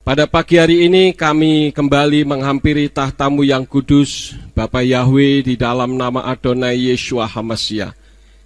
Pada pagi hari ini kami kembali menghampiri tahtamu yang kudus, Bapa Yahweh, di dalam nama Adonai Yeshua HaMashiach.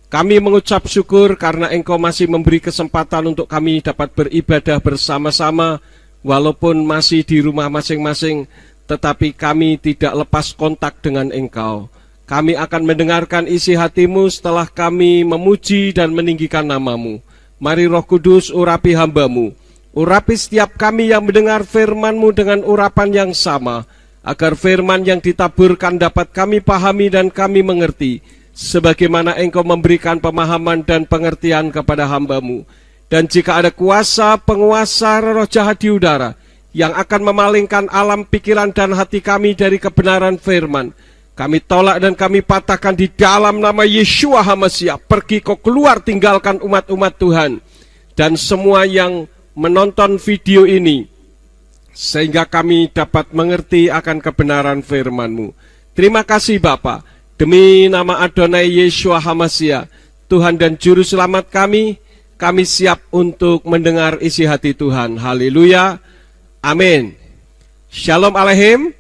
Kami mengucap syukur karena Engkau masih memberi kesempatan untuk kami dapat beribadah bersama-sama, walaupun masih di rumah masing-masing, tetapi kami tidak lepas kontak dengan Engkau. Kami akan mendengarkan isi hatimu setelah kami memuji dan meninggikan namamu. Mari Roh Kudus urapi hambamu. Urapi setiap kami yang mendengar firman-Mu dengan urapan yang sama, agar firman yang ditaburkan dapat kami pahami dan kami mengerti, sebagaimana Engkau memberikan pemahaman dan pengertian kepada hamba-Mu. Dan jika ada kuasa, penguasa, roh jahat di udara, yang akan memalingkan alam pikiran dan hati kami dari kebenaran firman, kami tolak dan kami patahkan di dalam nama Yeshua HaMashiach. Pergi kau keluar, tinggalkan umat-umat Tuhan. Dan semua yang menonton video ini, sehingga kami dapat mengerti akan kebenaran firman-Mu. Terima kasih Bapa, demi nama Adonai Yeshua HaMashiach, Tuhan dan Juru Selamat kami siap untuk mendengar isi hati Tuhan. Haleluya, amin. Shalom Aleichem.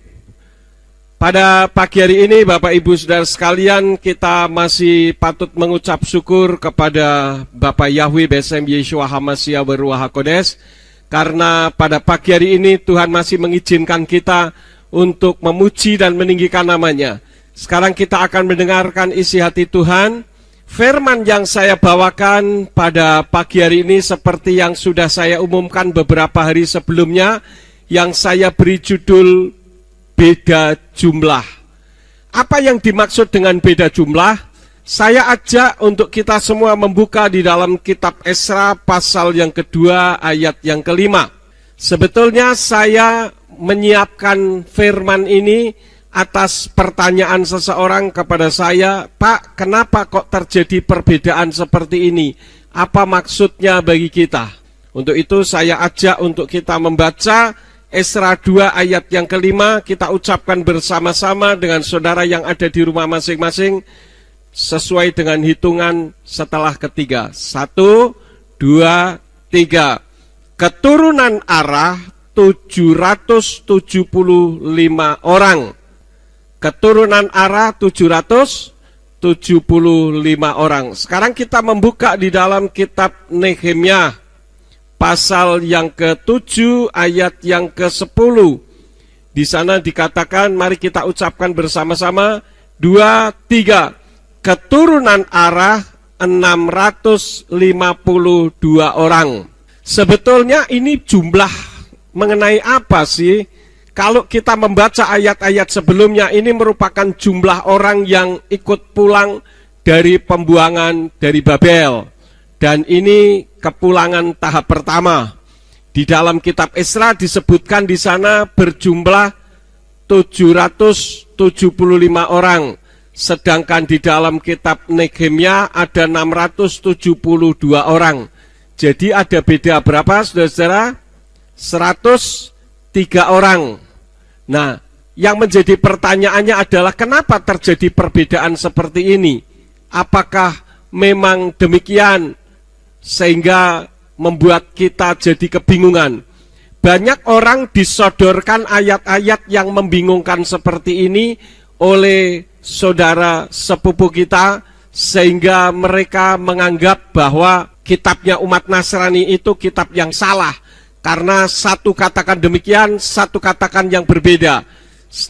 Pada pagi hari ini Bapak Ibu Saudara sekalian, kita masih patut mengucap syukur kepada Bapa Yahweh Besem Yeshua HaMashiach Beruah HaKodesh, karena pada pagi hari ini Tuhan masih mengizinkan kita untuk memuji dan meninggikan namanya. Sekarang kita akan mendengarkan isi hati Tuhan. Firman yang saya bawakan pada pagi hari ini seperti yang sudah saya umumkan beberapa hari sebelumnya, yang saya beri judul beda jumlah. Apa yang dimaksud dengan beda jumlah? Saya ajak untuk kita semua membuka di dalam kitab Esra pasal yang kedua ayat yang kelima. Sebetulnya saya menyiapkan firman ini atas pertanyaan seseorang kepada saya, Pak, kenapa kok terjadi perbedaan seperti ini? Apa maksudnya bagi kita? Untuk itu saya ajak untuk kita membaca Esra 2 ayat yang kelima. Kita ucapkan bersama-sama dengan saudara yang ada di rumah masing-masing, sesuai dengan hitungan setelah ketiga. 1, 2, 3. Keturunan Arah 775 orang. Keturunan Arah 775 orang. Sekarang kita membuka di dalam kitab Nehemia pasal yang ke-7 ayat yang ke-10. Di sana dikatakan, mari kita ucapkan bersama-sama, 2, 3. Keturunan Arah 652 orang. Sebetulnya ini jumlah mengenai apa sih? Kalau kita membaca ayat-ayat sebelumnya, ini merupakan jumlah orang yang ikut pulang dari pembuangan dari Babel. Dan ini kepulangan tahap pertama. Di dalam kitab Esra disebutkan di sana berjumlah 775 orang. Sedangkan di dalam kitab Nehemia ada 672 orang. Jadi ada beda berapa, saudara-saudara? 103 orang. Nah, yang menjadi pertanyaannya adalah kenapa terjadi perbedaan seperti ini? Apakah memang demikian sehingga membuat kita jadi kebingungan? Banyak orang disodorkan ayat-ayat yang membingungkan seperti ini oleh saudara sepupu kita, sehingga mereka menganggap bahwa kitabnya umat Nasrani itu kitab yang salah, karena satu katakan demikian, satu katakan yang berbeda,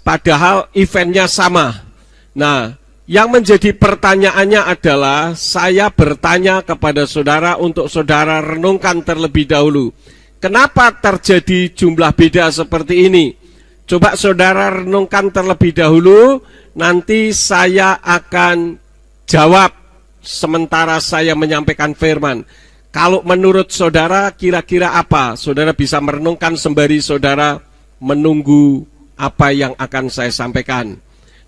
padahal eventnya sama. Nah, yang menjadi pertanyaannya adalah, saya bertanya kepada saudara untuk saudara renungkan terlebih dahulu. Kenapa terjadi jumlah beda seperti ini? Coba saudara renungkan terlebih dahulu, nanti saya akan jawab sementara saya menyampaikan firman. Kalau menurut saudara kira-kira apa? Saudara bisa merenungkan sembari saudara menunggu apa yang akan saya sampaikan.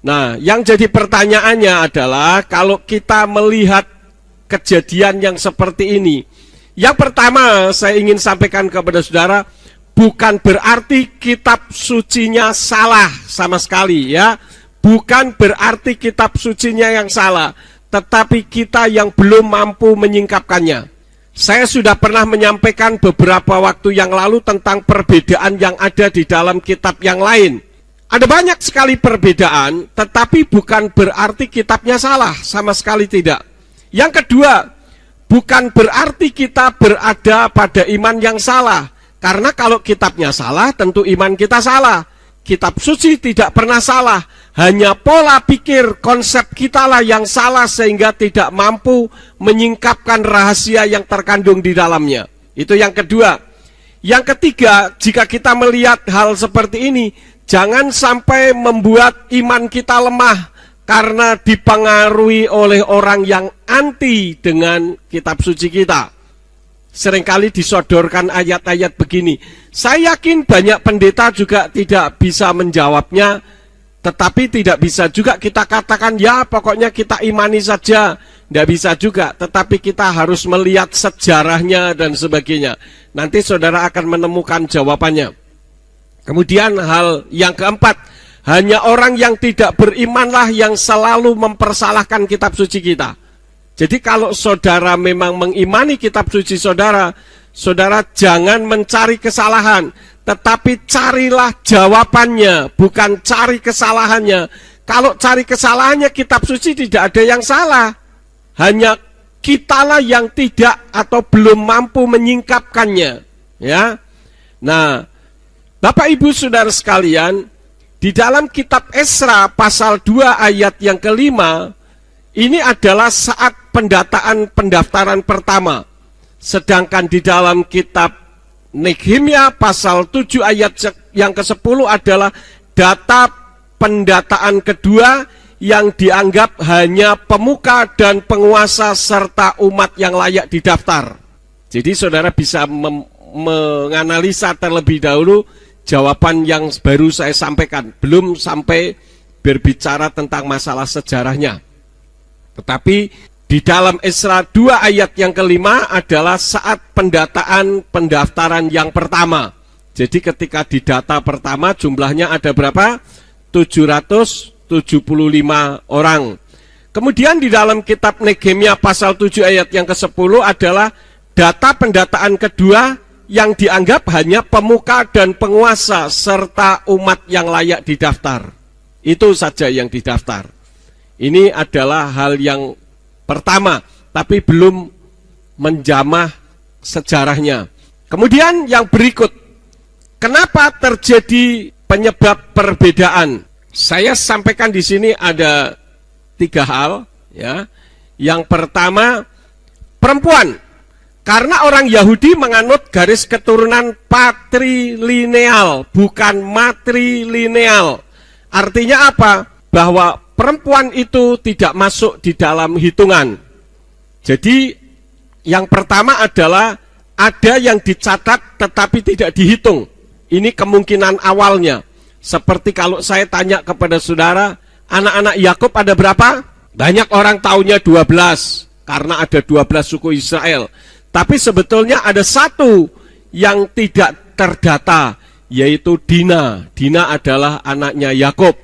Nah, yang jadi pertanyaannya adalah, kalau kita melihat kejadian yang seperti ini, yang pertama saya ingin sampaikan kepada saudara, bukan berarti kitab sucinya salah sama sekali ya. Bukan berarti kitab sucinya yang salah, tetapi kita yang belum mampu menyingkapkannya. Saya sudah pernah menyampaikan beberapa waktu yang lalu tentang perbedaan yang ada di dalam kitab yang lain. Ada banyak sekali perbedaan, tetapi bukan berarti kitabnya salah, sama sekali tidak. Yang kedua, bukan berarti kita berada pada iman yang salah. Karena kalau kitabnya salah, tentu iman kita salah. Kitab suci tidak pernah salah. Hanya pola pikir, konsep kita lah yang salah sehingga tidak mampu menyingkapkan rahasia yang terkandung di dalamnya. Itu yang kedua. Yang ketiga, jika kita melihat hal seperti ini, jangan sampai membuat iman kita lemah karena dipengaruhi oleh orang yang anti dengan kitab suci kita. Seringkali disodorkan ayat-ayat begini. Saya yakin banyak pendeta juga tidak bisa menjawabnya, tetapi tidak bisa juga kita katakan, ya pokoknya kita imani saja. Tidak bisa juga, tetapi kita harus melihat sejarahnya dan sebagainya. Nanti saudara akan menemukan jawabannya. Kemudian hal yang keempat, hanya orang yang tidak berimanlah yang selalu mempersalahkan kitab suci kita. Jadi kalau saudara memang mengimani kitab suci saudara, saudara jangan mencari kesalahan, tetapi carilah jawabannya, bukan cari kesalahannya. Kalau cari kesalahannya, kitab suci tidak ada yang salah. Hanya kitalah yang tidak atau belum mampu menyingkapkannya. Ya. Nah, Bapak Ibu Saudara sekalian, di dalam kitab Esra pasal 2 ayat yang kelima, ini adalah saat pendaftaran pertama. Sedangkan di dalam kitab Nehemia pasal 7 ayat yang ke-10 adalah data pendataan kedua yang dianggap hanya pemuka dan penguasa serta umat yang layak didaftar. Jadi saudara bisa menganalisa terlebih dahulu jawaban yang baru saya sampaikan. Belum sampai berbicara tentang masalah sejarahnya. Tetapi di dalam Esra 2 ayat yang kelima adalah saat pendaftaran yang pertama. Jadi ketika di data pertama jumlahnya ada berapa? 775 orang. Kemudian di dalam kitab Nehemia pasal 7 ayat yang ke-10 adalah data pendataan kedua yang dianggap hanya pemuka dan penguasa serta umat yang layak didaftar. Itu saja yang didaftar. Ini adalah hal yang pertama, tapi belum menjamah sejarahnya. Kemudian yang berikut, kenapa terjadi penyebab perbedaan? Saya sampaikan di sini ada 3 hal, ya. Yang pertama, perempuan. Karena orang Yahudi menganut garis keturunan patrilineal, bukan matrilineal. Artinya apa? Bahwa perempuan itu tidak masuk di dalam hitungan. Jadi yang pertama adalah ada yang dicatat tetapi tidak dihitung. Ini kemungkinan awalnya. Seperti kalau saya tanya kepada saudara, anak-anak Yakub ada berapa? Banyak orang taunya 12, karena ada 12 suku Israel. Tapi sebetulnya ada satu yang tidak terdata, yaitu Dina. Dina adalah anaknya Yakub.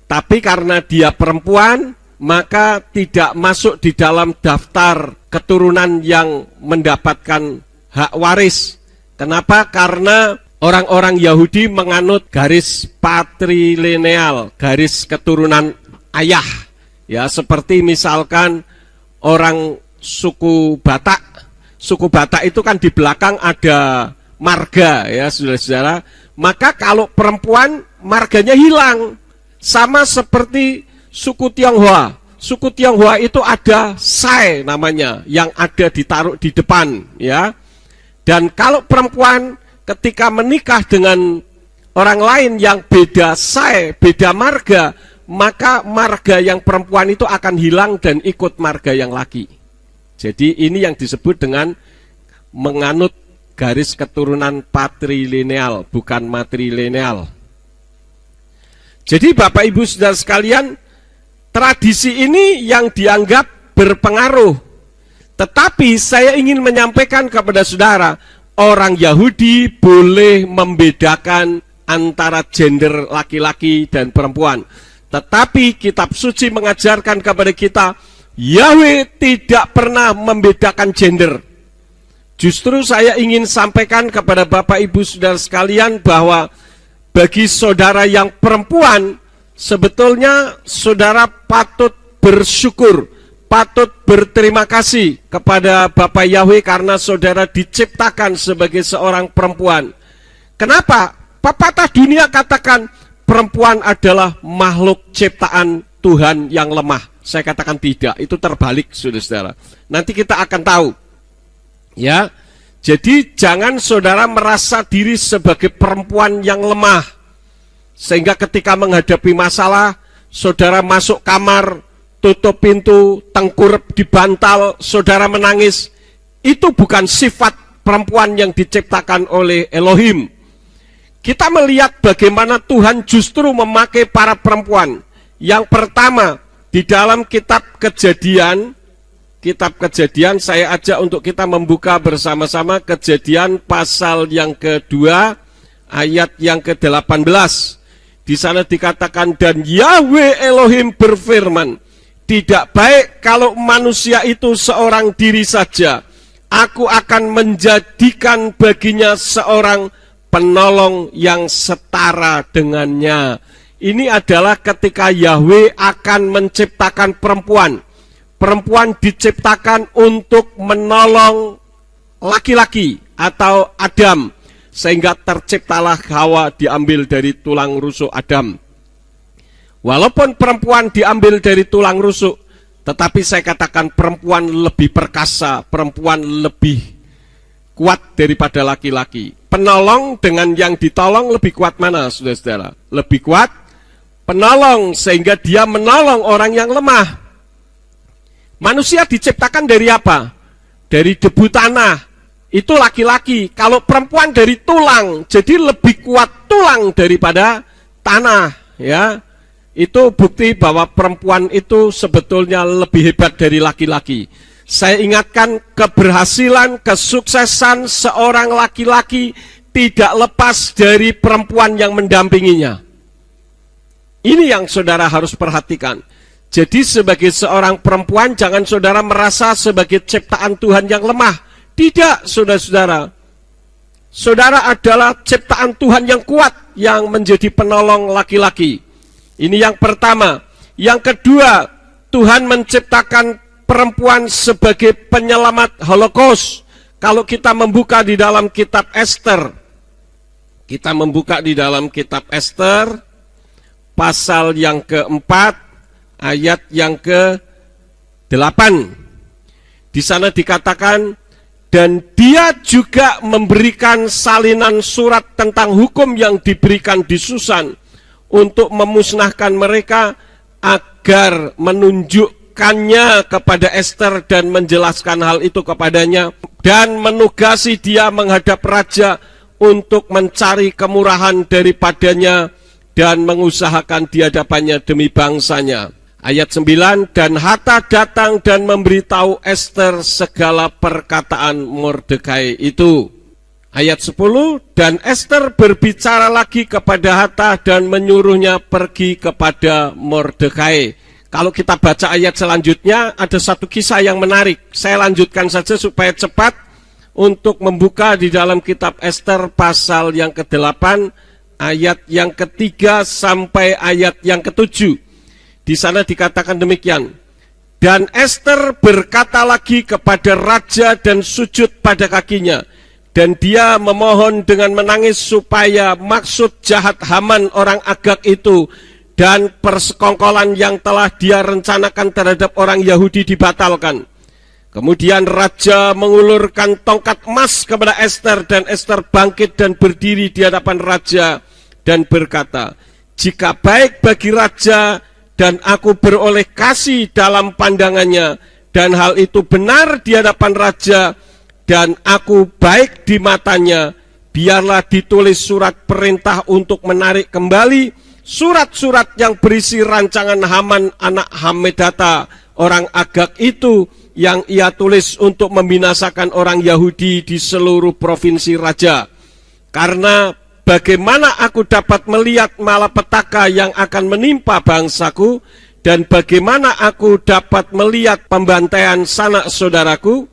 Tapi karena dia perempuan, maka tidak masuk di dalam daftar keturunan yang mendapatkan hak waris. Kenapa? Karena orang-orang Yahudi menganut garis patrilineal, garis keturunan ayah. Ya, seperti misalkan orang suku Batak. Suku Batak itu kan di belakang ada marga, ya saudara-saudara. Maka kalau perempuan, marganya hilang. Sama seperti suku Tionghoa. Suku Tionghoa itu ada Sai namanya, yang ada ditaruh di depan, ya. Dan kalau perempuan ketika menikah dengan orang lain yang beda Sai, beda marga, maka marga yang perempuan itu akan hilang dan ikut marga yang laki. Jadi ini yang disebut dengan menganut garis keturunan patrilineal, bukan matrilineal. Jadi Bapak Ibu Saudara sekalian, tradisi ini yang dianggap berpengaruh. Tetapi saya ingin menyampaikan kepada saudara, orang Yahudi boleh membedakan antara gender laki-laki dan perempuan. Tetapi kitab suci mengajarkan kepada kita, Yahweh tidak pernah membedakan gender. Justru saya ingin sampaikan kepada Bapak Ibu Saudara sekalian bahwa bagi saudara yang perempuan, sebetulnya saudara patut bersyukur, patut berterima kasih kepada Bapak Yahweh karena saudara diciptakan sebagai seorang perempuan. Kenapa? Pepatah dunia katakan perempuan adalah makhluk ciptaan Tuhan yang lemah. Saya katakan tidak, itu terbalik, saudara-saudara. Nanti kita akan tahu. Ya, jadi jangan saudara merasa diri sebagai perempuan yang lemah, sehingga ketika menghadapi masalah, saudara masuk kamar, tutup pintu, tengkurap di bantal, saudara menangis. Itu bukan sifat perempuan yang diciptakan oleh Elohim. Kita melihat bagaimana Tuhan justru memakai para perempuan. Yang pertama, di dalam kitab Kejadian, saya ajak untuk kita membuka bersama-sama Kejadian pasal yang kedua, ayat yang ke-18. Di sana dikatakan, dan Yahweh Elohim berfirman, tidak baik kalau manusia itu seorang diri saja. Aku akan menjadikan baginya seorang penolong yang setara dengannya. Ini adalah ketika Yahweh akan menciptakan perempuan. Perempuan diciptakan untuk menolong laki-laki atau Adam, sehingga terciptalah Hawa diambil dari tulang rusuk Adam. Walaupun perempuan diambil dari tulang rusuk, tetapi saya katakan perempuan lebih perkasa, perempuan lebih kuat daripada laki-laki. Penolong dengan yang ditolong lebih kuat mana, saudara-saudara? Lebih kuat penolong, sehingga dia menolong orang yang lemah. Manusia diciptakan dari apa? Dari debu tanah. Itu laki-laki. Kalau perempuan dari tulang, jadi lebih kuat tulang daripada tanah, ya. Itu bukti bahwa perempuan itu sebetulnya lebih hebat dari laki-laki. Saya ingatkan, keberhasilan, kesuksesan seorang laki-laki tidak lepas dari perempuan yang mendampinginya. Ini yang saudara harus perhatikan. Jadi sebagai seorang perempuan, jangan saudara merasa sebagai ciptaan Tuhan yang lemah. Tidak, saudara-saudara. Saudara adalah ciptaan Tuhan yang kuat, yang menjadi penolong laki-laki. Ini yang pertama. Yang kedua, Tuhan menciptakan perempuan sebagai penyelamat Holocaust. Kalau kita membuka di dalam kitab Ester, kita membuka di dalam kitab Ester, pasal yang keempat, ayat yang ke-8. Di sana dikatakan, dan dia juga memberikan salinan surat tentang hukum yang diberikan di Susan untuk memusnahkan mereka, agar menunjukkannya kepada Ester dan menjelaskan hal itu kepadanya, dan menugasi dia menghadap raja untuk mencari kemurahan daripadanya dan mengusahakan di hadapannya demi bangsanya. Ayat 9, dan Hatta datang dan memberitahu Ester segala perkataan Mordekai itu. Ayat 10, dan Ester berbicara lagi kepada Hatta dan menyuruhnya pergi kepada Mordekai. Kalau kita baca ayat selanjutnya, ada satu kisah yang menarik. Saya lanjutkan saja supaya cepat untuk membuka di dalam kitab Ester pasal yang ke-8, ayat yang ke-3 sampai ayat yang ke-7. Di sana dikatakan demikian. Dan Ester berkata lagi kepada raja dan sujud pada kakinya. Dan dia memohon dengan menangis supaya maksud jahat Haman orang Agag itu dan persekongkolan yang telah dia rencanakan terhadap orang Yahudi dibatalkan. Kemudian raja mengulurkan tongkat emas kepada Ester, dan Ester bangkit dan berdiri di hadapan raja dan berkata, jika baik bagi raja dan aku beroleh kasih dalam pandangannya, dan hal itu benar di hadapan raja, dan aku baik di matanya, biarlah ditulis surat perintah untuk menarik kembali surat-surat yang berisi rancangan Haman anak Hammedata, orang Agag itu, yang ia tulis untuk membinasakan orang Yahudi di seluruh provinsi raja. Karena bagaimana aku dapat melihat malapetaka yang akan menimpa bangsaku, dan bagaimana aku dapat melihat pembantaian sanak saudaraku,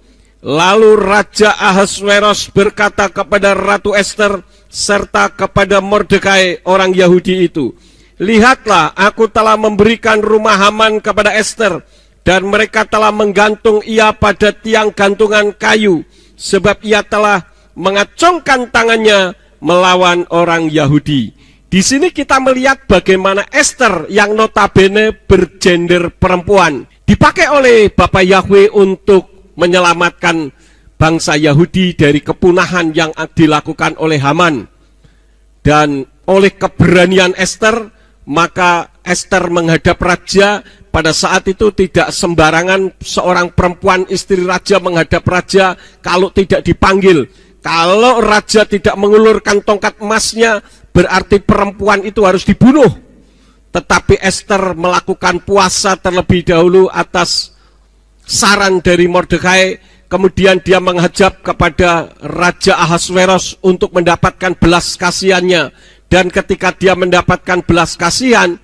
Lalu Raja Ahasweros berkata kepada Ratu Ester serta kepada Mordekai orang Yahudi itu, "Lihatlah, aku telah memberikan rumah Haman kepada Ester, dan mereka telah menggantung ia pada tiang gantungan kayu, sebab ia telah mengacungkan tangannya melawan orang Yahudi." Di sini kita melihat bagaimana Ester yang notabene bergender perempuan dipakai oleh Bapa Yahweh untuk menyelamatkan bangsa Yahudi dari kepunahan yang dilakukan oleh Haman. Dan oleh keberanian Ester, maka Ester menghadap raja. Pada saat itu tidak sembarangan seorang perempuan istri raja menghadap raja kalau tidak dipanggil. Kalau raja tidak mengulurkan tongkat emasnya, berarti perempuan itu harus dibunuh. Tetapi Ester melakukan puasa terlebih dahulu atas saran dari Mordekai, kemudian dia menghadap kepada Raja Ahasweros untuk mendapatkan belas kasihannya. Dan ketika dia mendapatkan belas kasihan,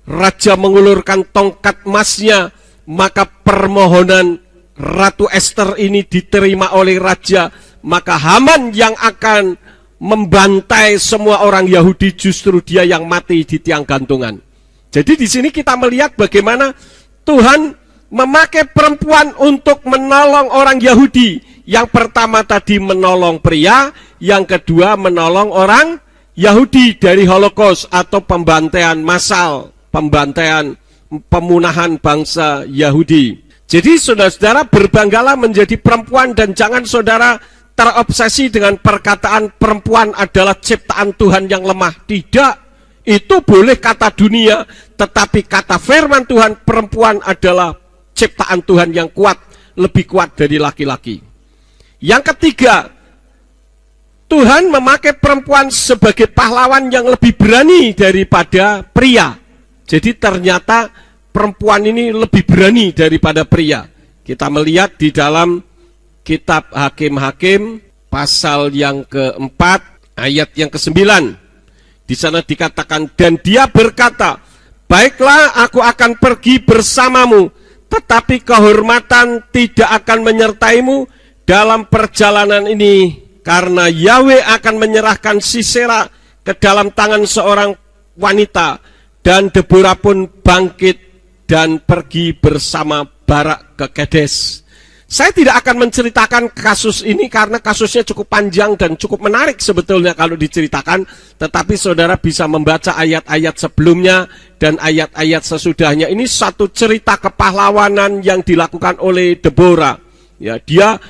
raja mengulurkan tongkat emasnya, maka permohonan Ratu Ester ini diterima oleh raja. Maka Haman yang akan membantai semua orang Yahudi, justru dia yang mati di tiang gantungan. Jadi di sini kita melihat bagaimana Tuhan memakai perempuan untuk menolong orang Yahudi. Yang pertama tadi menolong pria, yang kedua menolong orang Yahudi dari Holocaust atau pembantaian massal, pembantaian, pemunahan bangsa Yahudi. Jadi saudara-saudara, berbanggalah menjadi perempuan dan jangan saudara terobsesi dengan perkataan perempuan adalah ciptaan Tuhan yang lemah. Tidak, itu boleh kata dunia, tetapi kata firman Tuhan, perempuan adalah ciptaan Tuhan yang kuat, lebih kuat dari laki-laki. Yang ketiga, Tuhan memakai perempuan sebagai pahlawan yang lebih berani daripada pria. Jadi ternyata perempuan ini lebih berani daripada pria. Kita melihat di dalam kitab Hakim-Hakim pasal yang keempat ayat yang ke-9. Di sana dikatakan, dan dia berkata, "Baiklah, aku akan pergi bersamamu, tetapi kehormatan tidak akan menyertaimu dalam perjalanan ini, karena Yahweh akan menyerahkan Sisera ke dalam tangan seorang wanita." Dan Deborah pun bangkit dan pergi bersama Barak ke Kedes. Saya tidak akan menceritakan kasus ini karena kasusnya cukup panjang dan cukup menarik sebetulnya kalau diceritakan. Tetapi saudara bisa membaca ayat-ayat sebelumnya dan ayat-ayat sesudahnya. Ini satu cerita kepahlawanan yang dilakukan oleh Deborah. Ya, dia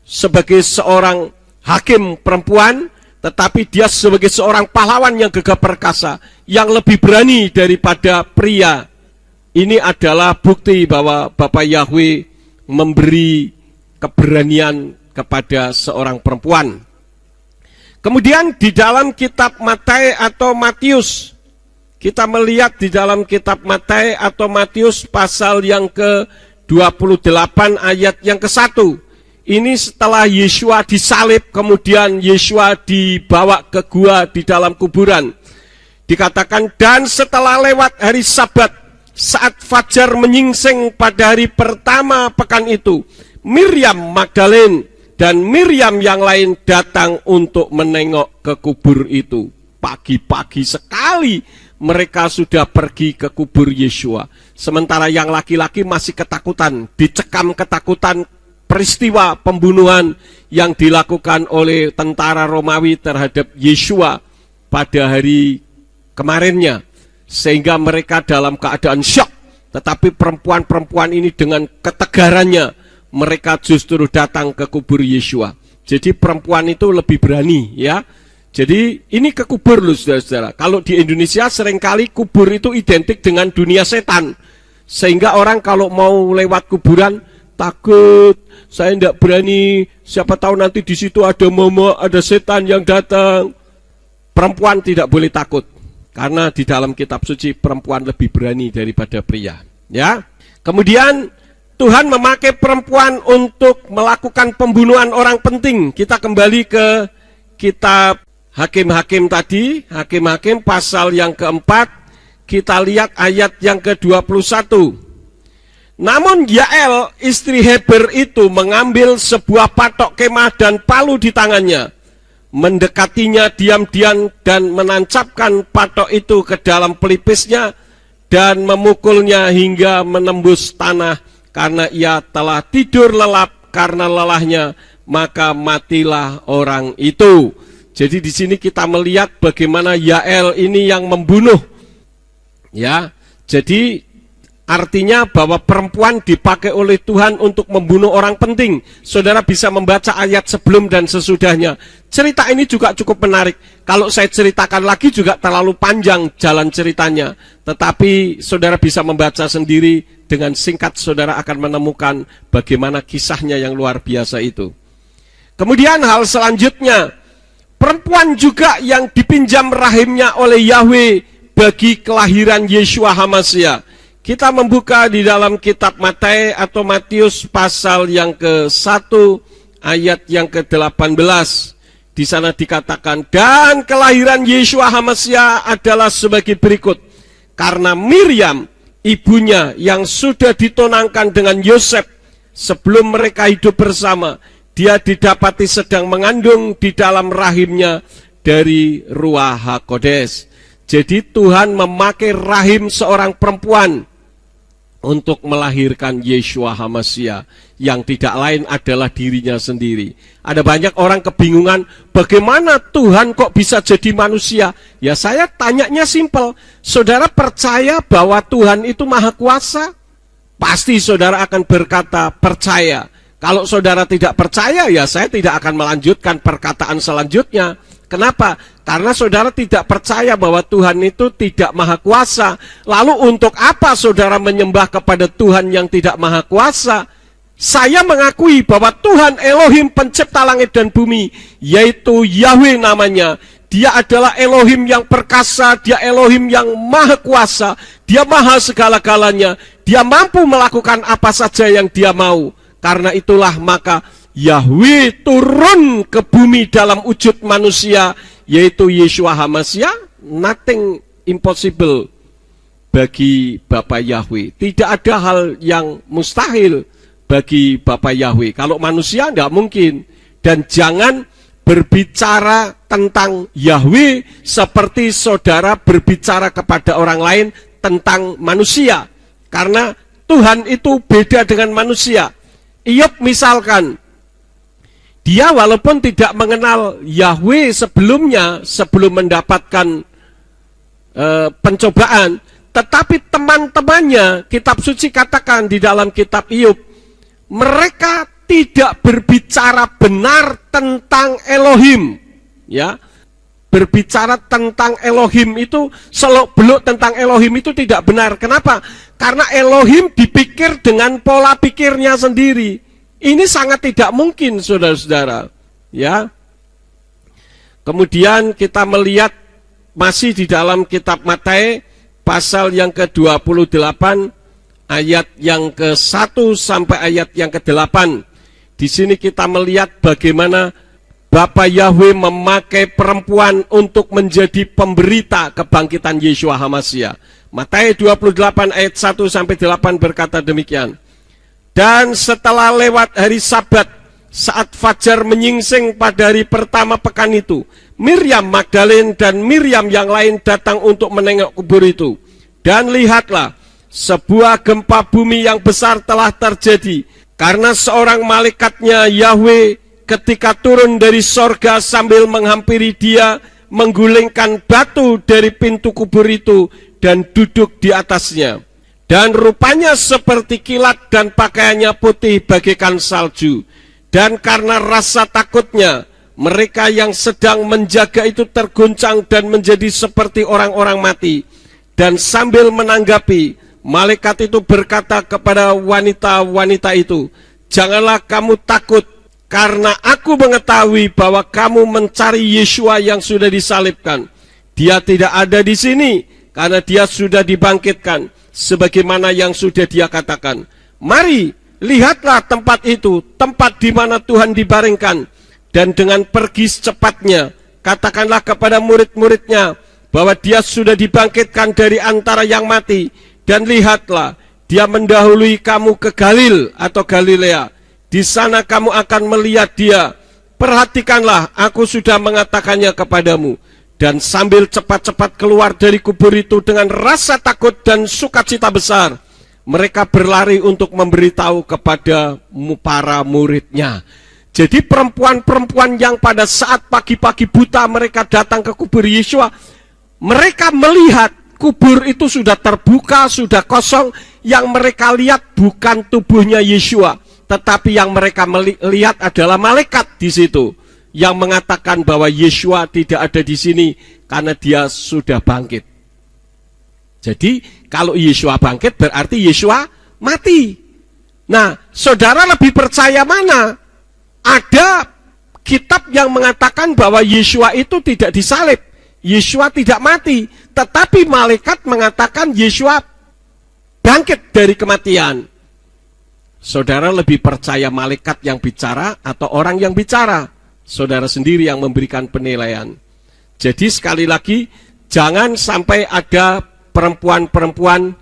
sebagai seorang hakim perempuan, tetapi dia sebagai seorang pahlawan yang gagah perkasa, yang lebih berani daripada pria. Ini adalah bukti bahwa Bapa Yahweh memberi keberanian kepada seorang perempuan. Kemudian di dalam kitab Matius atau Matius, kita melihat di dalam kitab Matius atau Matius pasal yang ke-28 ayat yang ke-1. Ini setelah Yesua disalib, kemudian Yesua dibawa ke gua di dalam kuburan. Dikatakan, dan setelah lewat hari Sabat, saat fajar menyingsing pada hari pertama pekan itu, Miriam Magdalene dan Miriam yang lain datang untuk menengok ke kubur itu. Pagi-pagi sekali mereka sudah pergi ke kubur Yesua. Sementara yang laki-laki masih ketakutan, dicekam ketakutan peristiwa pembunuhan yang dilakukan oleh tentara Romawi terhadap Yesua pada hari kemarinnya. Sehingga mereka dalam keadaan syok. Tetapi perempuan-perempuan ini dengan ketegarannya, mereka justru datang ke kubur Yesua. Jadi perempuan itu lebih berani, ya. Jadi ini ke kubur loh saudara-saudara. Kalau di Indonesia seringkali kubur itu identik dengan dunia setan. Sehingga orang kalau mau lewat kuburan takut, saya tidak berani, siapa tahu nanti di situ ada momok, ada setan yang datang. Perempuan tidak boleh takut. Karena di dalam kitab suci perempuan lebih berani daripada pria. Ya. Kemudian Tuhan memakai perempuan untuk melakukan pembunuhan orang penting. Kita kembali ke kitab Hakim-Hakim tadi, Hakim-Hakim pasal yang keempat, kita lihat ayat yang ke-21. Namun Yael, istri Heber itu mengambil sebuah patok kemah dan palu di tangannya, mendekatinya diam-diam dan menancapkan patok itu ke dalam pelipisnya dan memukulnya hingga menembus tanah karena ia telah tidur lelap karena lelahnya, maka matilah orang itu. Jadi di sini kita melihat bagaimana Yael ini yang membunuh. Ya, jadi artinya bahwa perempuan dipakai oleh Tuhan untuk membunuh orang penting. Saudara bisa membaca ayat sebelum dan sesudahnya. Cerita ini juga cukup menarik. Kalau saya ceritakan lagi juga terlalu panjang jalan ceritanya. Tetapi saudara bisa membaca sendiri, dengan singkat saudara akan menemukan bagaimana kisahnya yang luar biasa itu. Kemudian hal selanjutnya, perempuan juga yang dipinjam rahimnya oleh Yahweh bagi kelahiran Yeshua HaMashiach. Kita membuka di dalam kitab Matius pasal yang ke-1 ayat yang ke-18. Di sana dikatakan, dan kelahiran Yeshua HaMashiach adalah sebagai berikut. Karena Miriam, ibunya yang sudah ditunangkan dengan Yosef, sebelum mereka hidup bersama, dia didapati sedang mengandung di dalam rahimnya dari Ruach HaKodes. Jadi Tuhan memakai rahim seorang perempuan untuk melahirkan Yeshua HaMashiach, yang tidak lain adalah dirinya sendiri. Ada banyak orang kebingungan, bagaimana Tuhan kok bisa jadi manusia? Ya saya tanyanya simpel, saudara percaya bahwa Tuhan itu maha kuasa? Pasti saudara akan berkata percaya. Kalau saudara tidak percaya, ya saya tidak akan melanjutkan perkataan selanjutnya. Kenapa? Karena saudara tidak percaya bahwa Tuhan itu tidak maha kuasa. Lalu untuk apa saudara menyembah kepada Tuhan yang tidak maha kuasa? Saya mengakui bahwa Tuhan Elohim pencipta langit dan bumi, yaitu Yahweh namanya. Dia adalah Elohim yang perkasa, dia Elohim yang maha kuasa, dia maha segala-galanya, dia mampu melakukan apa saja yang dia mau. Karena itulah maka Yahweh turun ke bumi dalam wujud manusia, yaitu Yeshua HaMashiach. Nothing impossible bagi Bapa Yahweh. Tidak ada hal yang mustahil bagi Bapa Yahweh. Kalau manusia tidak mungkin. Dan jangan berbicara tentang Yahweh seperti saudara berbicara kepada orang lain tentang manusia. Karena Tuhan itu beda dengan manusia. Iyob misalkan, dia walaupun tidak mengenal Yahweh sebelumnya, sebelum mendapatkan pencobaan, tetapi teman-temannya, kitab suci katakan di dalam kitab Iyob, mereka tidak berbicara benar tentang Elohim. Ya, berbicara tentang Elohim itu, seluk-beluk tentang Elohim itu tidak benar. Kenapa? Karena Elohim dipikir dengan pola pikirnya sendiri. Ini sangat tidak mungkin, saudara-saudara. Ya. Kemudian kita melihat masih di dalam kitab Matius pasal yang ke-28 ayat yang ke-1 sampai ayat yang ke-8. Di sini kita melihat bagaimana Bapa Yahweh memakai perempuan untuk menjadi pemberita kebangkitan Yeshua HaMashiach. Matius 28 ayat 1 sampai 8 berkata demikian. Dan setelah lewat hari Sabat, saat fajar menyingsing pada hari pertama pekan itu, Miriam Magdalene dan Miriam yang lain datang untuk menengok kubur itu. Dan lihatlah, sebuah gempa bumi yang besar telah terjadi, karena seorang malaikatnya Yahweh ketika turun dari sorga sambil menghampiri dia, menggulingkan batu dari pintu kubur itu dan duduk di atasnya. Dan rupanya seperti kilat dan pakaiannya putih bagaikan salju. Dan karena rasa takutnya, mereka yang sedang menjaga itu terguncang dan menjadi seperti orang-orang mati. Dan sambil menanggapi, malaikat itu berkata kepada wanita-wanita itu, janganlah kamu takut, karena aku mengetahui bahwa kamu mencari Yeshua yang sudah disalibkan. Dia tidak ada di sini, karena dia sudah dibangkitkan, sebagaimana yang sudah dia katakan. Mari, lihatlah tempat itu, tempat di mana Tuhan dibaringkan. Dan dengan pergi secepatnya, katakanlah kepada murid-muridnya, bahwa dia sudah dibangkitkan dari antara yang mati. Dan lihatlah, Dia mendahului kamu ke Galil atau Galilea. Di sana kamu akan melihat dia. Perhatikanlah, aku sudah mengatakannya kepadamu. Dan sambil cepat-cepat keluar dari kubur itu dengan rasa takut dan sukacita besar, mereka berlari untuk memberitahu kepada para muridnya. Jadi perempuan-perempuan yang pada saat pagi-pagi buta mereka datang ke kubur Yeshua, mereka melihat kubur itu sudah terbuka, sudah kosong. Yang mereka lihat bukan tubuhnya Yeshua, tetapi yang mereka lihat adalah malaikat di situ yang mengatakan bahwa Yeshua tidak ada di sini karena dia sudah bangkit. Jadi kalau Yeshua bangkit berarti Yeshua mati. Nah, saudara lebih percaya mana? Ada kitab yang mengatakan bahwa Yeshua itu tidak disalib, Yeshua tidak mati, tetapi malaikat mengatakan Yeshua bangkit dari kematian. Saudara lebih percaya malaikat yang bicara atau orang yang bicara? Saudara sendiri yang memberikan penilaian. Jadi sekali lagi, jangan sampai ada perempuan-perempuan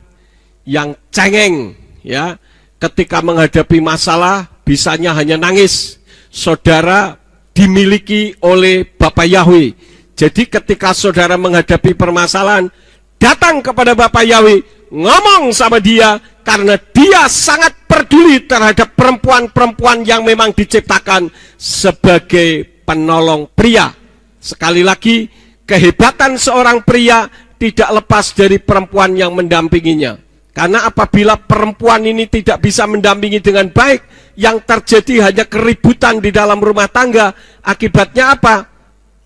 yang cengeng, ya, ketika menghadapi masalah bisanya hanya nangis. Saudara dimiliki oleh Bapak Yahweh. Jadi ketika saudara menghadapi permasalahan, datang kepada Bapak Yahweh, ngomong sama dia, karena dia sangat peduli terhadap perempuan-perempuan yang memang diciptakan sebagai penolong pria. Sekali lagi, kehebatan seorang pria tidak lepas dari perempuan yang mendampinginya. Karena apabila perempuan ini tidak bisa mendampingi dengan baik, yang terjadi hanya keributan di dalam rumah tangga. Akibatnya apa?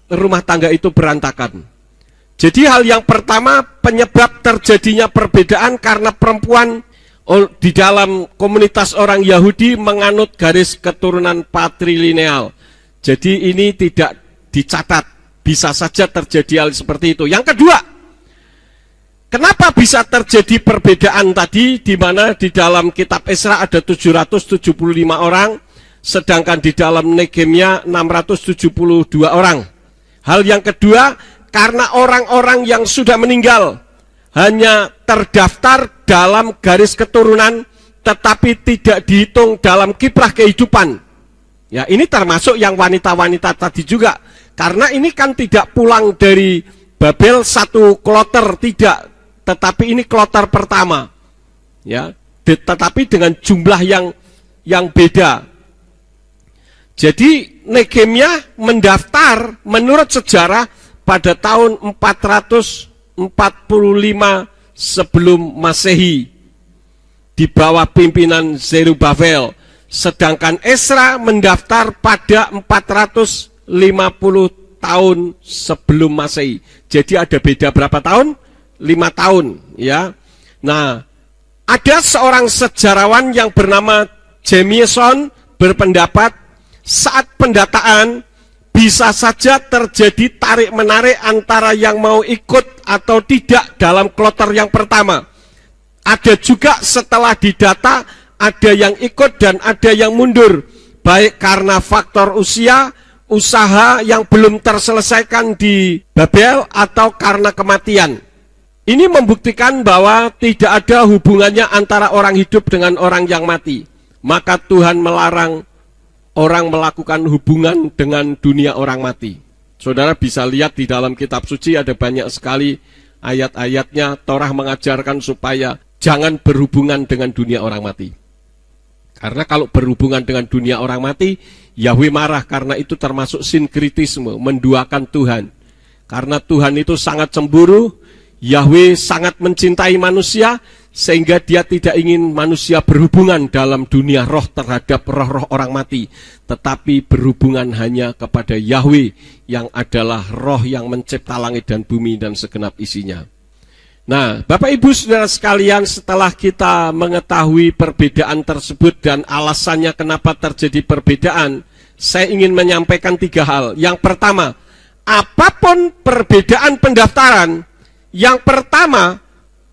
Rumah tangga itu berantakan. Jadi hal yang pertama, penyebab terjadinya perbedaan karena perempuan di dalam komunitas orang Yahudi menganut garis keturunan patrilineal. Jadi ini tidak dicatat, bisa saja terjadi hal seperti itu. Yang kedua, kenapa bisa terjadi perbedaan tadi, di mana di dalam kitab Esra ada 775 orang, sedangkan di dalam Nehemia 672 orang. Hal yang kedua, karena orang-orang yang sudah meninggal hanya terdaftar dalam garis keturunan, tetapi tidak dihitung dalam kiprah kehidupan. Ya, ini termasuk yang wanita-wanita tadi juga. Karena ini kan tidak pulang dari Babel satu kloter, tidak. Tetapi ini kloter pertama. Ya, tetapi dengan jumlah yang beda. Jadi Nehemia mendaftar menurut sejarah pada tahun 445 sebelum Masehi di bawah pimpinan Zerubabel, sedangkan Esra mendaftar pada 450 tahun sebelum Masehi. Jadi ada beda berapa tahun? 5 tahun, ya. Nah, ada seorang sejarawan yang bernama Jamieson berpendapat saat pendataan bisa saja terjadi tarik-menarik antara yang mau ikut atau tidak dalam kloter yang pertama. Ada juga setelah didata, ada yang ikut dan ada yang mundur, baik karena faktor usia, usaha yang belum terselesaikan di Babel, atau karena kematian. Ini membuktikan bahwa tidak ada hubungannya antara orang hidup dengan orang yang mati. Maka Tuhan melarang orang melakukan hubungan dengan dunia orang mati. Saudara bisa lihat di dalam kitab suci ada banyak sekali ayat-ayatnya. Torah mengajarkan supaya jangan berhubungan dengan dunia orang mati. Karena kalau berhubungan dengan dunia orang mati, Yahweh marah, karena itu termasuk sinkritisme, menduakan Tuhan. Karena Tuhan itu sangat cemburu, Yahweh sangat mencintai manusia, sehingga dia tidak ingin manusia berhubungan dalam dunia roh terhadap roh-roh orang mati, tetapi berhubungan hanya kepada Yahweh yang adalah roh yang mencipta langit dan bumi dan segenap isinya. Nah, Bapak Ibu Saudara sekalian, setelah kita mengetahui perbedaan tersebut dan alasannya kenapa terjadi perbedaan, saya ingin menyampaikan 3 hal. Yang pertama, apapun perbedaan pendaftaran, yang pertama,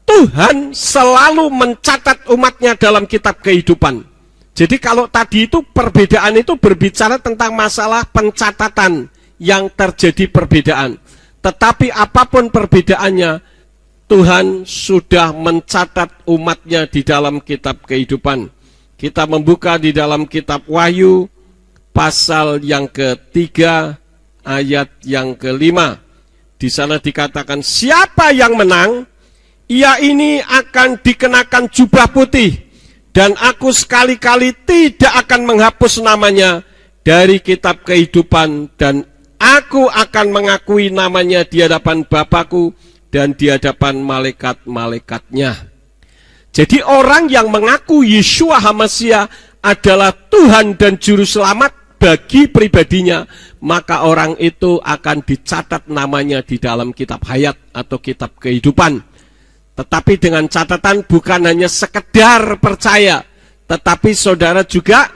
Tuhan selalu mencatat umatnya dalam kitab kehidupan. Jadi kalau tadi itu perbedaan itu berbicara tentang masalah pencatatan yang terjadi perbedaan. Tetapi apapun perbedaannya, Tuhan sudah mencatat umatnya di dalam kitab kehidupan. Kita membuka di dalam kitab Wahyu pasal yang ketiga ayat yang kelima. Di sana dikatakan, siapa yang menang, ia ini akan dikenakan jubah putih, dan aku sekali-kali tidak akan menghapus namanya dari kitab kehidupan, dan aku akan mengakui namanya di hadapan Bapakku dan di hadapan malaikat-malaikatnya. Jadi orang yang mengaku Yeshua HaMashiach adalah Tuhan dan Juru Selamat bagi pribadinya, maka orang itu akan dicatat namanya di dalam kitab hayat atau kitab kehidupan. Tetapi dengan catatan bukan hanya sekedar percaya, tetapi saudara juga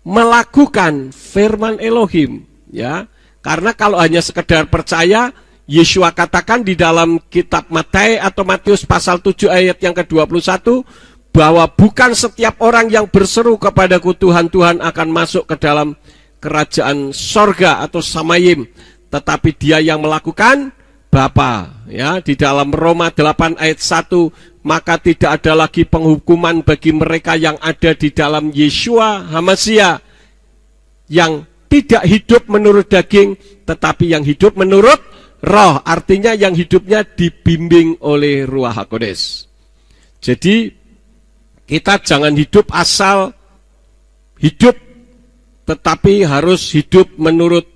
melakukan firman Elohim, ya. Karena kalau hanya sekedar percaya, Yeshua katakan di dalam kitab Matius pasal 7 ayat yang ke-21, bahwa bukan setiap orang yang berseru kepadaku Tuhan, Tuhan akan masuk ke dalam kerajaan sorga atau samayim, tetapi dia yang melakukan Bapa. Ya, di dalam Roma 8 ayat 1, maka tidak ada lagi penghukuman bagi mereka yang ada di dalam Yeshua HaMashiach, yang tidak hidup menurut daging, tetapi yang hidup menurut roh. Artinya yang hidupnya dibimbing oleh Ruach HaKodes. Jadi kita jangan hidup asal hidup, tetapi harus hidup menurut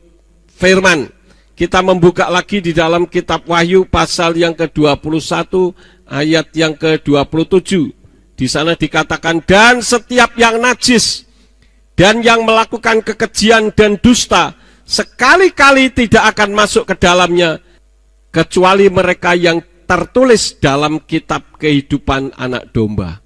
firman. Kita membuka lagi di dalam kitab Wahyu pasal yang ke-21 ayat yang ke-27. Di sana dikatakan, dan setiap yang najis dan yang melakukan kekejian dan dusta sekali-kali tidak akan masuk ke dalamnya, kecuali mereka yang tertulis dalam kitab kehidupan anak domba.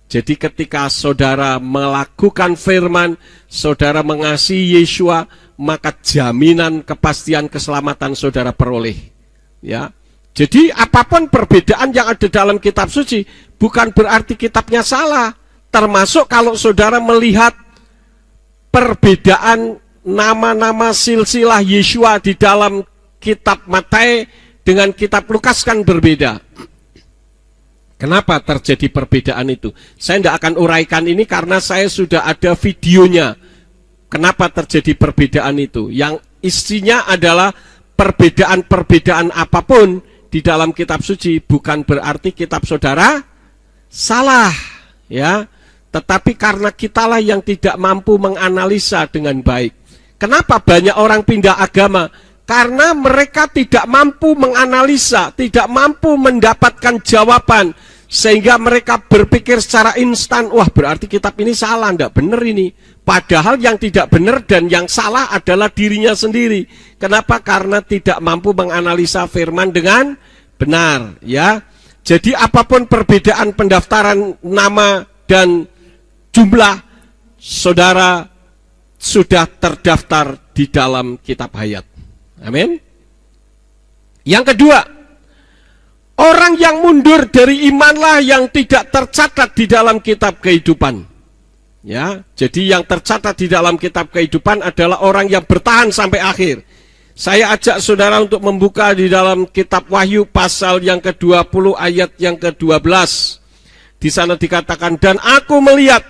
Jadi ketika saudara melakukan firman, saudara mengasihi Yeshua, maka jaminan kepastian keselamatan saudara peroleh. Ya. Jadi apapun perbedaan yang ada dalam kitab suci, bukan berarti kitabnya salah. Termasuk kalau saudara melihat perbedaan nama-nama silsilah Yeshua di dalam kitab Matius dengan kitab Lukas kan berbeda. Kenapa terjadi perbedaan itu? Saya tidak akan uraikan ini karena saya sudah ada videonya. Kenapa terjadi perbedaan itu? Yang isinya adalah perbedaan-perbedaan apapun di dalam kitab suci bukan berarti kitab saudara salah, ya. Tetapi karena kitalah yang tidak mampu menganalisa dengan baik. Kenapa banyak orang pindah agama? Karena mereka tidak mampu menganalisa, tidak mampu mendapatkan jawaban. Sehingga mereka berpikir secara instan, wah berarti kitab ini salah, tidak benar ini. Padahal yang tidak benar dan yang salah adalah dirinya sendiri. Kenapa? Karena tidak mampu menganalisa firman dengan benar, ya. Jadi apapun perbedaan pendaftaran nama dan jumlah, saudara sudah terdaftar di dalam kitab hayat. Amin. Yang kedua, orang yang mundur dari imanlah yang tidak tercatat di dalam kitab kehidupan. Ya, jadi yang tercatat di dalam kitab kehidupan adalah orang yang bertahan sampai akhir. Saya ajak saudara untuk membuka di dalam kitab Wahyu pasal yang ke-20 ayat yang ke-12. Di sana dikatakan, dan aku melihat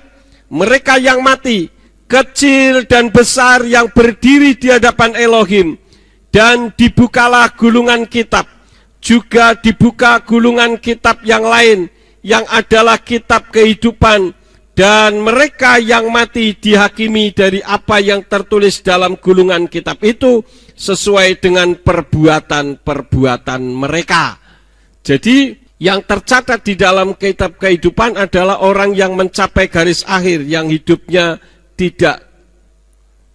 mereka yang mati, kecil dan besar, yang berdiri di hadapan Elohim, dan dibukalah gulungan kitab. Juga dibuka gulungan kitab yang lain, yang adalah kitab kehidupan, dan mereka yang mati dihakimi dari apa yang tertulis dalam gulungan kitab itu, sesuai dengan perbuatan-perbuatan mereka. Jadi yang tercatat di dalam kitab kehidupan adalah orang yang mencapai garis akhir, yang hidupnya tidak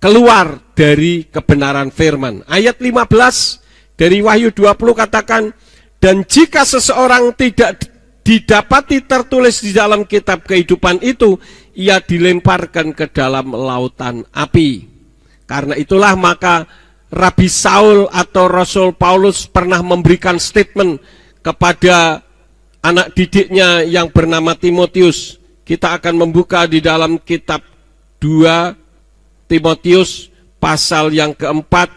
keluar dari kebenaran firman. Ayat 15 dari Wahyu 20 katakan, dan jika seseorang tidak didapati tertulis di dalam kitab kehidupan itu, ia dilemparkan ke dalam lautan api. Karena itulah maka Rabi Saul atau Rasul Paulus pernah memberikan statement kepada anak didiknya yang bernama Timotius. Kita akan membuka di dalam kitab 2 Timotius pasal yang keempat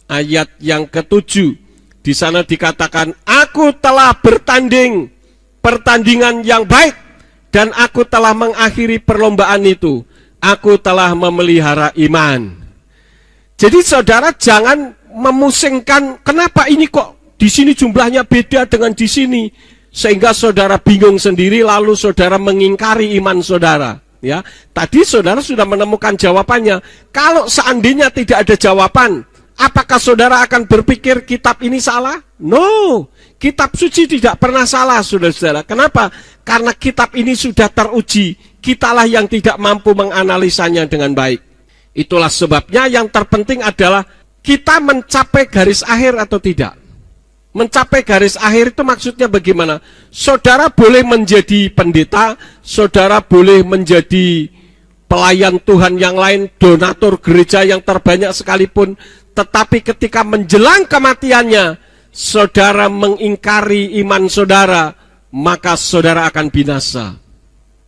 ayat yang ke-7. Di sana dikatakan, aku telah bertanding pertandingan yang baik dan aku telah mengakhiri perlombaan itu. Aku telah memelihara iman. Jadi saudara jangan memusingkan, kenapa ini kok di sini jumlahnya beda dengan di sini, sehingga saudara bingung sendiri lalu saudara mengingkari iman saudara. Ya, tadi saudara sudah menemukan jawabannya. Kalau seandainya tidak ada jawaban, apakah saudara akan berpikir kitab ini salah? No, kitab suci tidak pernah salah, saudara-saudara. Kenapa? Karena kitab ini sudah teruji. Kitalah yang tidak mampu menganalisanya dengan baik. Itulah sebabnya yang terpenting adalah kita mencapai garis akhir atau tidak. Mencapai garis akhir itu maksudnya bagaimana? Saudara boleh menjadi pendeta, saudara boleh menjadi pelayan Tuhan yang lain, donatur gereja yang terbanyak sekalipun, tetapi ketika menjelang kematiannya, saudara mengingkari iman saudara, maka saudara akan binasa.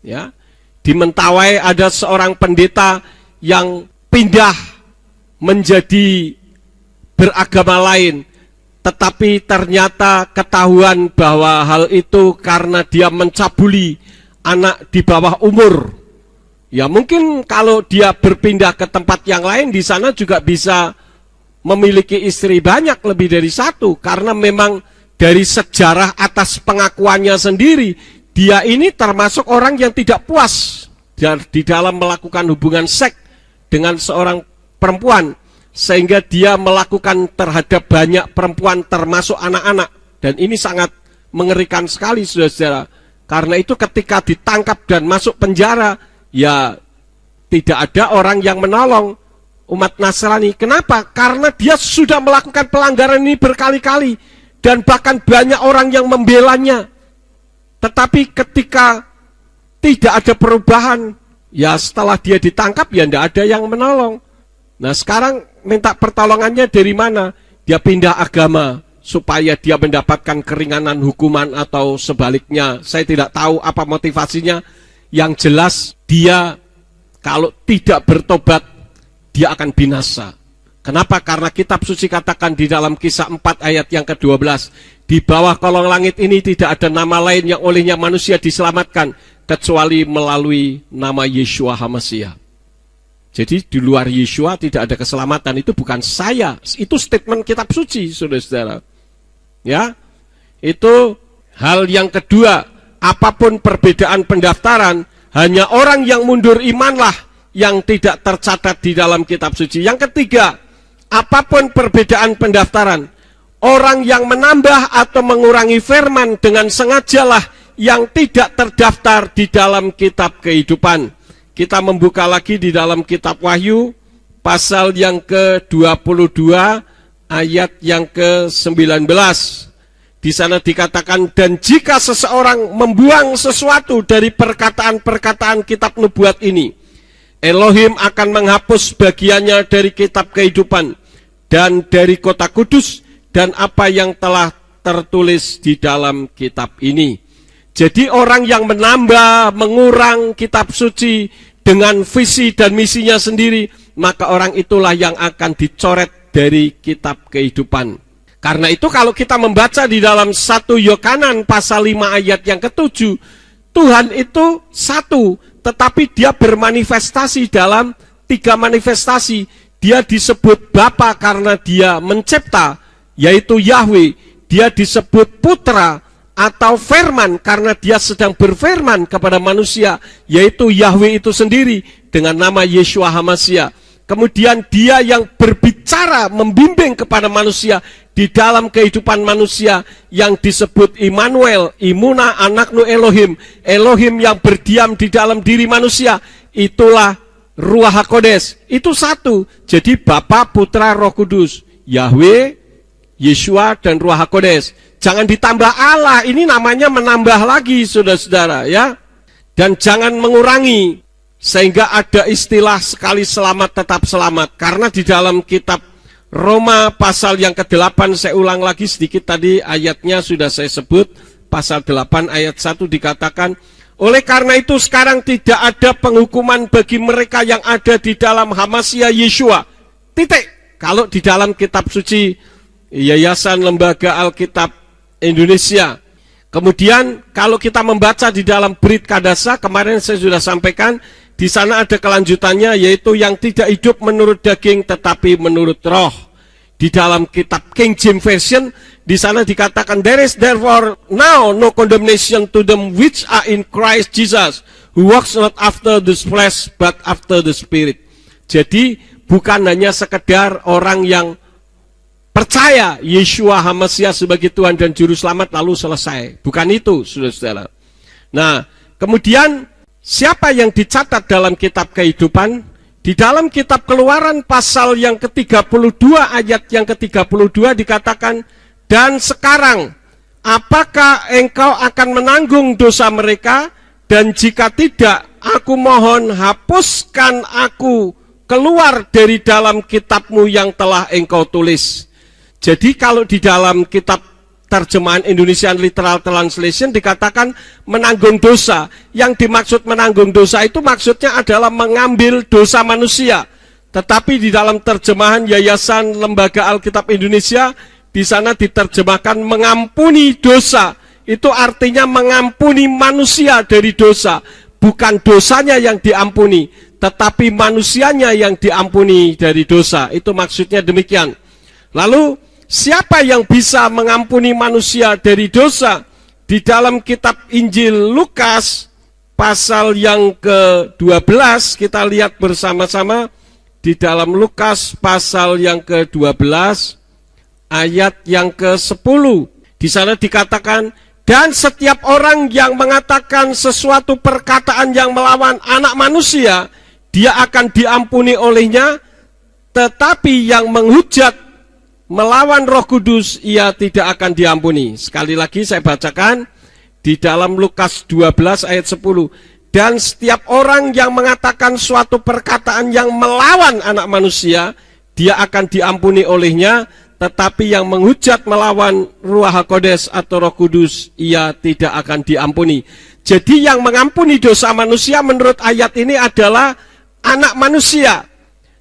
Ya, di Mentawai ada seorang pendeta yang pindah menjadi beragama lain, tetapi ternyata ketahuan bahwa hal itu karena dia mencabuli anak di bawah umur. Ya mungkin kalau dia berpindah ke tempat yang lain, di sana juga bisa memiliki istri banyak, lebih dari satu. Karena memang dari sejarah atas pengakuannya sendiri, dia ini termasuk orang yang tidak puas di dalam melakukan hubungan seks dengan seorang perempuan, sehingga dia melakukan terhadap banyak perempuan termasuk anak-anak. Dan ini sangat mengerikan sekali, saudara-saudara. Karena itu ketika ditangkap dan masuk penjara, ya tidak ada orang yang menolong umat Nasrani. Kenapa? Karena dia sudah melakukan pelanggaran ini berkali-kali, dan bahkan banyak orang yang membelanya. Tetapi ketika tidak ada perubahan, ya setelah dia ditangkap, ya tidak ada yang menolong. Nah sekarang minta pertolongannya dari mana? Dia pindah agama supaya dia mendapatkan keringanan hukuman atau sebaliknya. Saya tidak tahu apa motivasinya. Yang jelas dia kalau tidak bertobat, dia akan binasa. Kenapa? Karena kitab suci katakan di dalam Kisah 4 ayat yang ke-12, di bawah kolong langit ini tidak ada nama lain yang olehnya manusia diselamatkan kecuali melalui nama Yeshua HaMasiah. Jadi di luar Yeshua tidak ada keselamatan. Itu bukan saya, itu statement kitab suci, saudara-saudara. Ya, itu hal yang kedua. Apapun perbedaan pendaftaran, hanya orang yang mundur imanlah yang tidak tercatat di dalam kitab suci. Yang ketiga, apapun perbedaan pendaftaran, orang yang menambah atau mengurangi firman dengan sengajalah yang tidak terdaftar di dalam kitab kehidupan. Kita membuka lagi di dalam kitab Wahyu, pasal yang ke-22, ayat yang ke-19. Di sana dikatakan, dan jika seseorang membuang sesuatu dari perkataan-perkataan kitab nubuat ini, Elohim akan menghapus bagiannya dari kitab kehidupan dan dari kota kudus dan apa yang telah tertulis di dalam kitab ini. Jadi orang yang menambah, mengurang kitab suci dengan visi dan misinya sendiri, maka orang itulah yang akan dicoret dari kitab kehidupan. Karena itu kalau kita membaca di dalam 1 Yohanes pasal 5 ayat yang ke-7, Tuhan itu satu, tetapi dia bermanifestasi dalam 3 manifestasi. Dia disebut Bapa karena dia mencipta, yaitu Yahweh. Dia disebut Putra atau firman karena dia sedang berfirman kepada manusia, yaitu Yahweh itu sendiri dengan nama Yeshua HaMasiah. Kemudian dia yang berbicara, membimbing kepada manusia di dalam kehidupan manusia, yang disebut Immanuel, Imuna Anaknu Elohim, Elohim yang berdiam di dalam diri manusia. Itulah Ruach HaKodes. Itu satu. Jadi Bapa, Putra, Roh Kudus, Yahweh, Yeshua, dan Ruach HaKodes. Jangan ditambah Allah, ini namanya menambah lagi, saudara-saudara, ya. Dan jangan mengurangi, sehingga ada istilah sekali selamat tetap selamat. Karena di dalam kitab Roma pasal yang ke-8, saya ulang lagi sedikit tadi, ayatnya sudah saya sebut, pasal 8 ayat 1 dikatakan, oleh karena itu sekarang tidak ada penghukuman bagi mereka yang ada di dalam HaMasiah Yeshua. Titik. Kalau di dalam kitab suci Yayasan Lembaga Alkitab Indonesia. Kemudian kalau kita membaca di dalam Brit Kadasa, kemarin saya sudah sampaikan, di sana ada kelanjutannya, yaitu yang tidak hidup menurut daging tetapi menurut roh. Di dalam kitab King James Version, di sana dikatakan, there is therefore now no condemnation to them which are in Christ Jesus, who walks not after the flesh but after the Spirit. Jadi bukan hanya sekedar orang yang percaya Yeshua HaMashiach sebagai Tuhan dan Juru Selamat lalu selesai. Bukan itu, saudara-saudara. Nah, kemudian siapa yang dicatat dalam kitab kehidupan? Di dalam kitab Keluaran pasal yang ke-32 ayat yang ke-32 dikatakan, dan sekarang apakah engkau akan menanggung dosa mereka? Dan jika tidak, aku mohon hapuskan aku keluar dari dalam kitabmu yang telah engkau tulis. Jadi kalau di dalam kitab terjemahan Indonesian Literal Translation dikatakan menanggung dosa. Yang dimaksud menanggung dosa itu maksudnya adalah mengambil dosa manusia. Tetapi di dalam terjemahan Yayasan Lembaga Alkitab Indonesia, di sana diterjemahkan mengampuni dosa. Itu artinya mengampuni manusia dari dosa. Bukan dosanya yang diampuni, tetapi manusianya yang diampuni dari dosa. Itu maksudnya demikian. Lalu, siapa yang bisa mengampuni manusia dari dosa? Di dalam kitab Injil Lukas pasal yang ke-12, kita lihat bersama-sama di dalam Lukas pasal yang ke-12 ayat yang ke-10. Di sana dikatakan, dan setiap orang yang mengatakan sesuatu perkataan yang melawan anak manusia, dia akan diampuni olehnya, tetapi yang menghujat melawan Roh Kudus, ia tidak akan diampuni. Sekali lagi saya bacakan di dalam Lukas 12 ayat 10. Dan setiap orang yang mengatakan suatu perkataan yang melawan anak manusia, dia akan diampuni olehnya, tetapi yang menghujat melawan Ruach HaKodes atau Roh Kudus, ia tidak akan diampuni. Jadi yang mengampuni dosa manusia menurut ayat ini adalah anak manusia.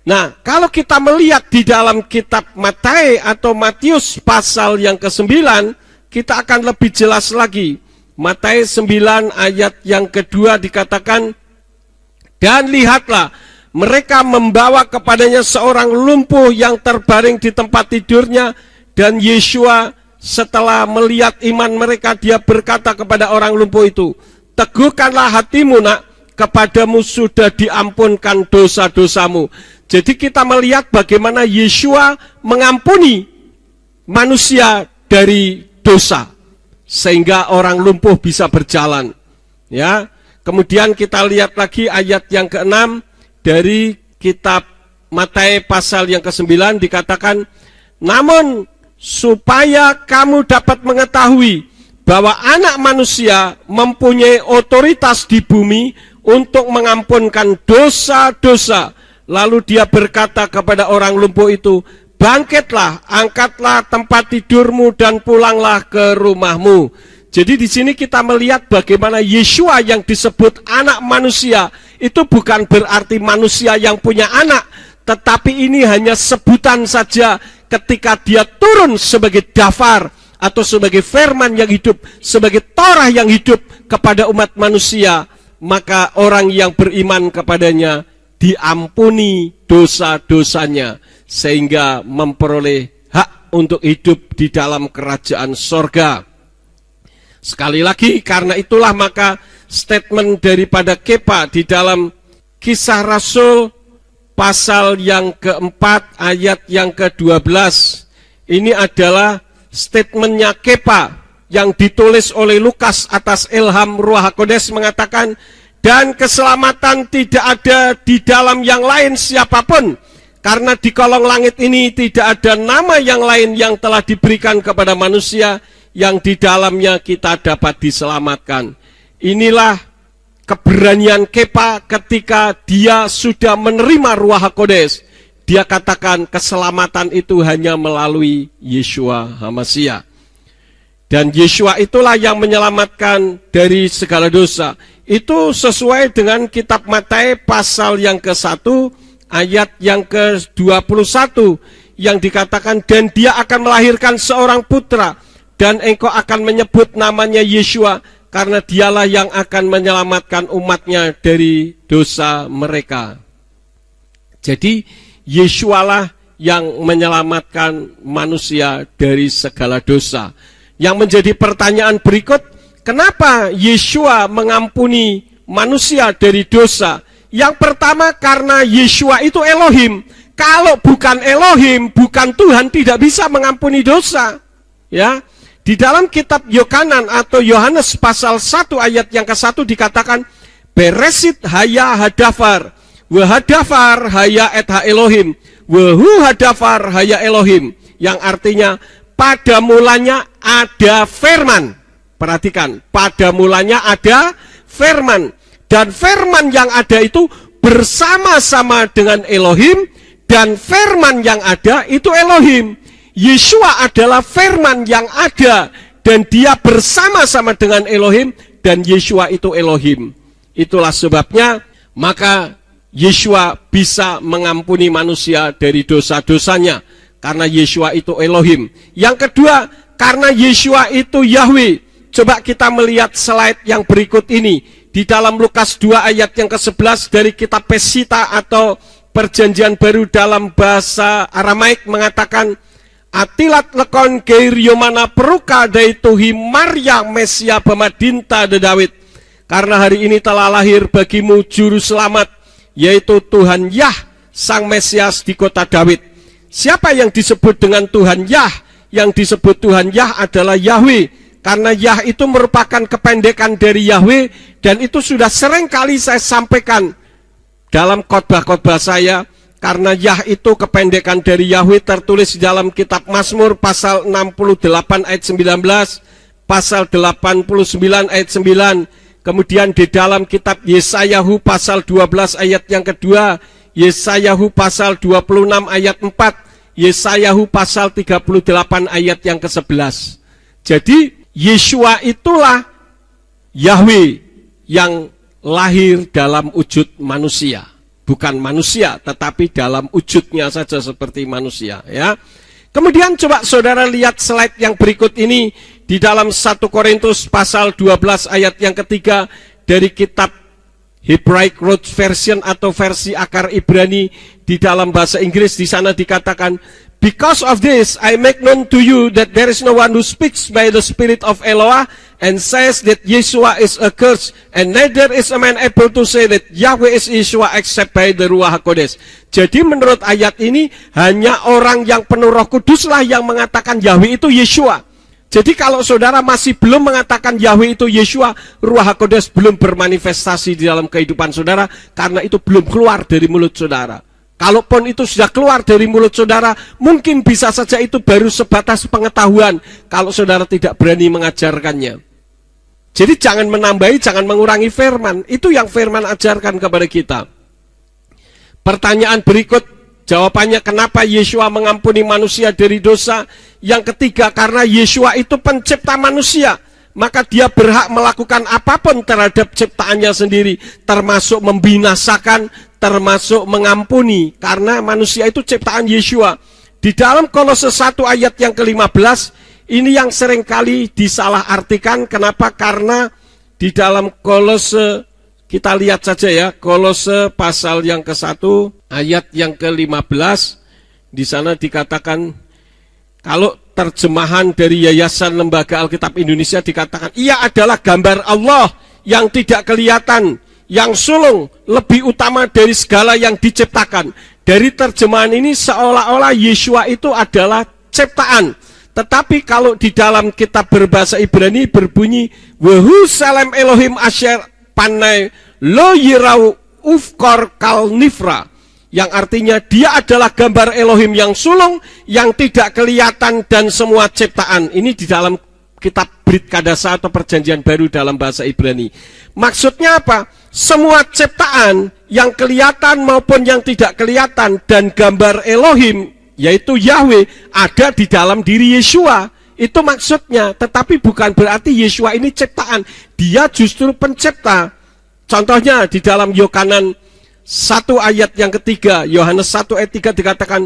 Nah, kalau kita melihat di dalam kitab Matius atau Matius pasal yang ke-9, kita akan lebih jelas lagi. Matius 9 ayat yang kedua dikatakan, dan lihatlah, mereka membawa kepadanya seorang lumpuh yang terbaring di tempat tidurnya, dan Yeshua setelah melihat iman mereka, dia berkata kepada orang lumpuh itu, teguhkanlah hatimu nak, kepadamu sudah diampunkan dosa-dosamu. Jadi kita melihat bagaimana Yeshua mengampuni manusia dari dosa, sehingga orang lumpuh bisa berjalan. Ya, kemudian kita lihat lagi ayat yang ke-6 dari kitab Matius pasal yang ke-9 dikatakan, namun supaya kamu dapat mengetahui bahwa anak manusia mempunyai otoritas di bumi untuk mengampunkan dosa-dosa. Lalu dia berkata kepada orang lumpuh itu, bangkitlah, angkatlah tempat tidurmu dan pulanglah ke rumahmu. Jadi di sini kita melihat bagaimana Yeshua yang disebut anak manusia itu bukan berarti manusia yang punya anak, tetapi ini hanya sebutan saja ketika dia turun sebagai dafar atau sebagai firman yang hidup, sebagai Torah yang hidup kepada umat manusia, maka orang yang beriman kepadanya diampuni dosa-dosanya sehingga memperoleh hak untuk hidup di dalam kerajaan sorga. Sekali lagi, karena itulah maka statement daripada Kepa di dalam Kisah Rasul pasal yang keempat ayat yang ke-12 ini adalah statementnya Kepa yang ditulis oleh Lukas atas ilham Ruach HaKodes, mengatakan, dan keselamatan tidak ada di dalam yang lain siapapun, karena di kolong langit ini tidak ada nama yang lain yang telah diberikan kepada manusia yang di dalamnya kita dapat diselamatkan. Inilah keberanian Kepa ketika dia sudah menerima Ruach HaKodes. Dia katakan keselamatan itu hanya melalui Yeshua HaMashiach. Dan Yeshua itulah yang menyelamatkan dari segala dosa. Itu sesuai dengan kitab Matius pasal yang ke-1 ayat yang ke-21, yang dikatakan, dan dia akan melahirkan seorang putra, dan engkau akan menyebut namanya Yeshua, karena dialah yang akan menyelamatkan umatnya dari dosa mereka. Jadi Yeshua lah yang menyelamatkan manusia dari segala dosa. Yang menjadi pertanyaan berikut, kenapa Yeshua mengampuni manusia dari dosa? Yang pertama, karena Yeshua itu Elohim. Kalau bukan Elohim, bukan Tuhan, tidak bisa mengampuni dosa. Ya, di dalam kitab Yohanan atau Yohanes pasal 1 ayat yang ke-1 dikatakan, Beresit haya hadafar, wahadafar haya etha Elohim, wahu hadafar haya Elohim, yang artinya pada mulanya ada firman. Perhatikan, pada mulanya ada firman, dan firman yang ada itu bersama-sama dengan Elohim, dan firman yang ada itu Elohim. Yeshua adalah firman yang ada, dan dia bersama-sama dengan Elohim, dan Yeshua itu Elohim. Itulah sebabnya maka Yeshua bisa mengampuni manusia dari dosa-dosanya, karena Yeshua itu Elohim. Yang kedua, karena Yeshua itu Yahweh. Coba kita melihat slide yang berikut ini. Di dalam Lukas 2 ayat yang ke-11 dari kitab Pesita atau Perjanjian Baru dalam bahasa Aramaik mengatakan, Atilat lekon geir yomana peruka daituhi Maria Mesia pemadinta de Daud. Karena hari ini telah lahir bagimu juru selamat, yaitu Tuhan Yah, Sang Mesias di kota Daud. Siapa yang disebut dengan Tuhan Yah? Yang disebut Tuhan Yah adalah Yahweh. Karena Yah itu merupakan kependekan dari Yahweh, dan itu sudah sering kali saya sampaikan dalam khotbah-khotbah saya. Karena Yah itu kependekan dari Yahweh, tertulis di dalam kitab Mazmur pasal 68 ayat 19, pasal 89 ayat 9, kemudian di dalam kitab Yesayahu pasal 12 ayat yang kedua, Yesayahu pasal 26 ayat 4, Yesayahu pasal 38 ayat yang ke-11. Jadi Yeshua itulah Yahweh yang lahir dalam wujud manusia. Bukan manusia, tetapi dalam wujudnya saja seperti manusia. Ya. Kemudian coba saudara lihat slide yang berikut ini di dalam 1 Korintus pasal 12 ayat yang ketiga dari kitab Hebraic Root Version atau versi akar Ibrani di dalam bahasa Inggris. Di sana dikatakan, Because of this, I make known to you that there is no one who speaks by the Spirit of Eloah and says that Yeshua is accursed, and neither is a man able to say that Yahweh is Yeshua except by the Ruach HaKodesh. Jadi menurut ayat ini, hanya orang yang penuh Roh Kuduslah yang mengatakan Yahweh itu Yeshua. Jadi kalau saudara masih belum mengatakan Yahweh itu Yeshua, Ruach HaKodesh belum bermanifestasi di dalam kehidupan saudara, karena itu belum keluar dari mulut saudara. Kalaupun itu sudah keluar dari mulut saudara, mungkin bisa saja itu baru sebatas pengetahuan kalau saudara tidak berani mengajarkannya. Jadi jangan menambahi, jangan mengurangi firman. Itu yang firman ajarkan kepada kita. Pertanyaan berikut, jawabannya kenapa Yeshua mengampuni manusia dari dosa? Yang ketiga, karena Yeshua itu pencipta manusia, maka dia berhak melakukan apapun terhadap ciptaannya sendiri, termasuk membinasakan, termasuk mengampuni, karena manusia itu ciptaan Yeshua. Di dalam Kolose 1 ayat yang ke-15, ini yang seringkali disalahartikan. Kenapa? Karena di dalam Kolose, kita lihat saja ya, Kolose pasal yang ke-1 ayat yang ke-15, di sana dikatakan, kalau terjemahan dari Yayasan Lembaga Alkitab Indonesia dikatakan, ia adalah gambar Allah yang tidak kelihatan, yang sulung, lebih utama dari segala yang diciptakan. Dari terjemahan ini seolah-olah Yeshua itu adalah ciptaan. Tetapi kalau di dalam kitab berbahasa Ibrani berbunyi, Wahu Salem Elohim Asher Panai Lo Yirau Ufkor Kal Nifra, yang artinya dia adalah gambar Elohim yang sulung, yang tidak kelihatan dan semua ciptaan. Ini di dalam kitab Brit Kadasa atau Perjanjian Baru dalam bahasa Ibrani. Maksudnya apa? Semua ciptaan yang kelihatan maupun yang tidak kelihatan dan gambar Elohim, yaitu Yahweh, ada di dalam diri Yeshua. Itu maksudnya. Tetapi bukan berarti Yeshua ini ciptaan. Dia justru pencipta. Contohnya di dalam Yohanan 1 ayat yang ketiga, Yohanes 1 ayat 3 dikatakan,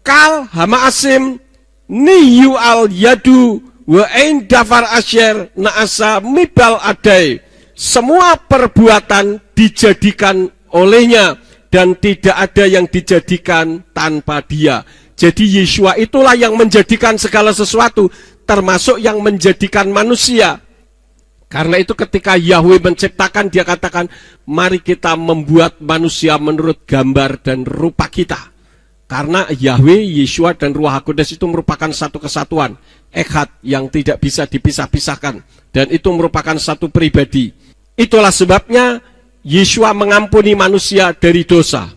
kal hama asim niyu al yadu wa ein dafar asyer naasa mibal adai. Semua perbuatan dijadikan olehnya dan tidak ada yang dijadikan tanpa dia. Jadi Yeshua itulah yang menjadikan segala sesuatu, termasuk yang menjadikan manusia. Karena itu ketika Yahweh menciptakan, dia katakan, mari kita membuat manusia menurut gambar dan rupa kita. Karena Yahweh, Yeshua, dan Ruach HaKodes itu merupakan satu kesatuan, Echad, yang tidak bisa dipisah-pisahkan. Dan itu merupakan satu pribadi. Itulah sebabnya Yeshua mengampuni manusia dari dosa.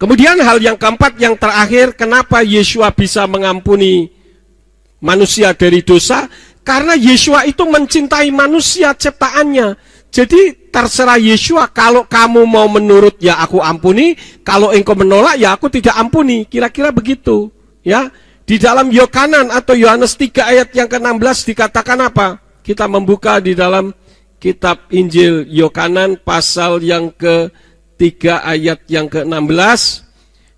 Kemudian hal yang keempat, yang terakhir, kenapa Yeshua bisa mengampuni manusia dari dosa? Karena Yeshua itu mencintai manusia ciptaannya. Jadi terserah Yeshua, kalau kamu mau menurut ya aku ampuni, kalau engkau menolak ya aku tidak ampuni. Kira-kira begitu, ya. Di dalam Yohanan atau Yohanes 3 ayat yang ke-16 dikatakan apa? Kita membuka di dalam kitab Injil Yohanan pasal yang ke-3 ayat yang ke-16.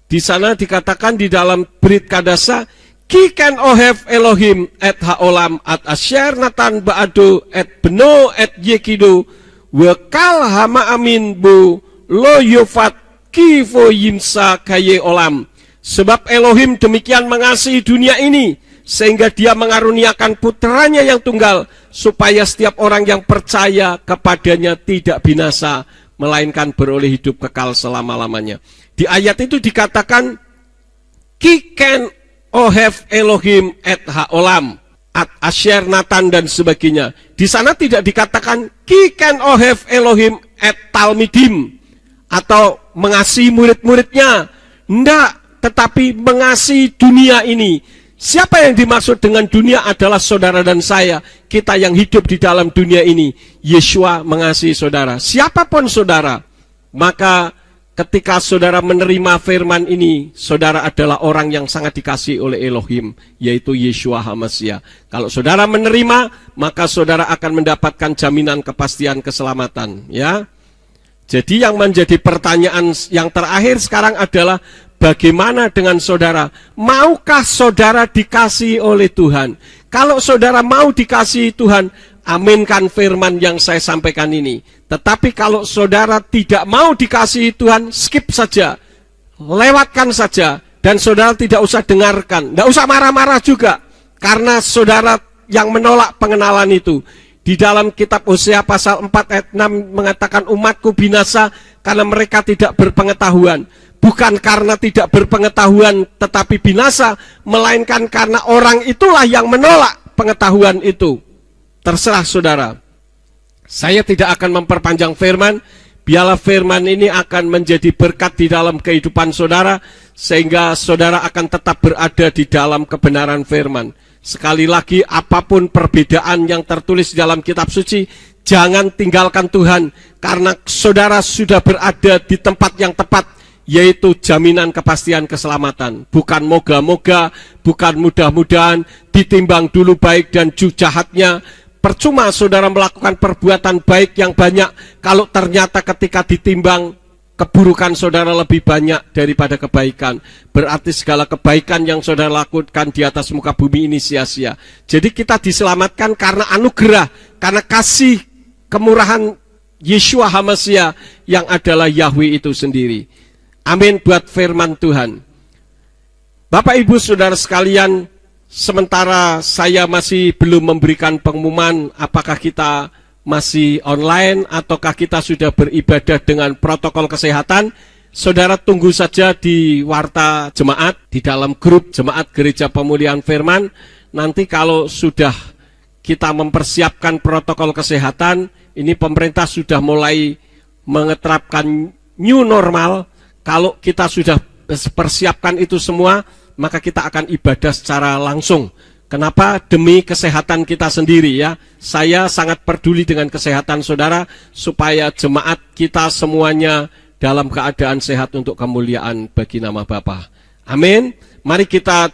Di sana dikatakan di dalam Brit Kadasa, Ki ken ohev Elohim et haolam at asher natan baado et beno et yekido wekal hama amin bu lo yofat kifo yimsa kaye olam. Sebab Elohim demikian mengasihi dunia ini sehingga dia mengaruniakan putranya yang tunggal supaya setiap orang yang percaya kepadanya tidak binasa melainkan beroleh hidup kekal selama-lamanya. Di ayat itu dikatakan Ki ken ohev Elohim et haolam at asher natan dan sebagainya. Di sana tidak dikatakan Ki ken ohev Elohim et talmidim atau mengasihi murid-muridnya. Tidak, tetapi mengasihi dunia ini. Siapa yang dimaksud dengan dunia adalah saudara dan saya. Kita yang hidup di dalam dunia ini. Yeshua mengasihi saudara. Siapapun saudara, maka ketika saudara menerima firman ini, saudara adalah orang yang sangat dikasihi oleh Elohim, yaitu Yeshua HaMasiah. Kalau saudara menerima, maka saudara akan mendapatkan jaminan kepastian keselamatan. Ya. Jadi yang menjadi pertanyaan yang terakhir sekarang adalah, bagaimana dengan saudara? Maukah saudara dikasihi oleh Tuhan? Kalau saudara mau dikasihi Tuhan, aminkan firman yang saya sampaikan ini. Tetapi kalau saudara tidak mau dikasihi Tuhan, skip saja, lewatkan saja, dan saudara tidak usah dengarkan, tidak usah marah-marah juga, karena saudara yang menolak pengenalan itu. Di dalam kitab Hosea pasal 4 ayat 6 mengatakan umatku binasa karena mereka tidak berpengetahuan. Bukan karena tidak berpengetahuan tetapi binasa, melainkan karena orang itulah yang menolak pengetahuan itu. Terserah saudara. Saya tidak akan memperpanjang firman. Biarlah firman ini akan menjadi berkat di dalam kehidupan saudara, sehingga saudara akan tetap berada di dalam kebenaran firman. Sekali lagi, apapun perbedaan yang tertulis dalam kitab suci, jangan tinggalkan Tuhan, karena saudara sudah berada di tempat yang tepat, yaitu jaminan kepastian keselamatan. Bukan moga-moga, bukan mudah-mudahan, ditimbang dulu baik dan jahatnya. Percuma saudara melakukan perbuatan baik yang banyak, kalau ternyata ketika ditimbang, keburukan saudara lebih banyak daripada kebaikan. Berarti segala kebaikan yang saudara lakukan di atas muka bumi ini sia-sia. Jadi kita diselamatkan karena anugerah, karena kasih kemurahan Yeshua HaMasiah yang adalah Yahweh itu sendiri. Amin buat firman Tuhan. Bapak Ibu Saudara sekalian, sementara saya masih belum memberikan pengumuman apakah kita masih online ataukah kita sudah beribadah dengan protokol kesehatan, saudara tunggu saja di warta jemaat, di dalam grup jemaat Gereja Pemulihan Firman. Nanti kalau sudah kita mempersiapkan protokol kesehatan, ini pemerintah sudah mulai mengeterapkan new normal. Kalau kita sudah persiapkan itu semua, maka kita akan ibadah secara langsung. Kenapa? Demi kesehatan kita sendiri ya. Saya sangat peduli dengan kesehatan saudara, supaya jemaat kita semuanya dalam keadaan sehat untuk kemuliaan bagi nama Bapa. Amin. Mari kita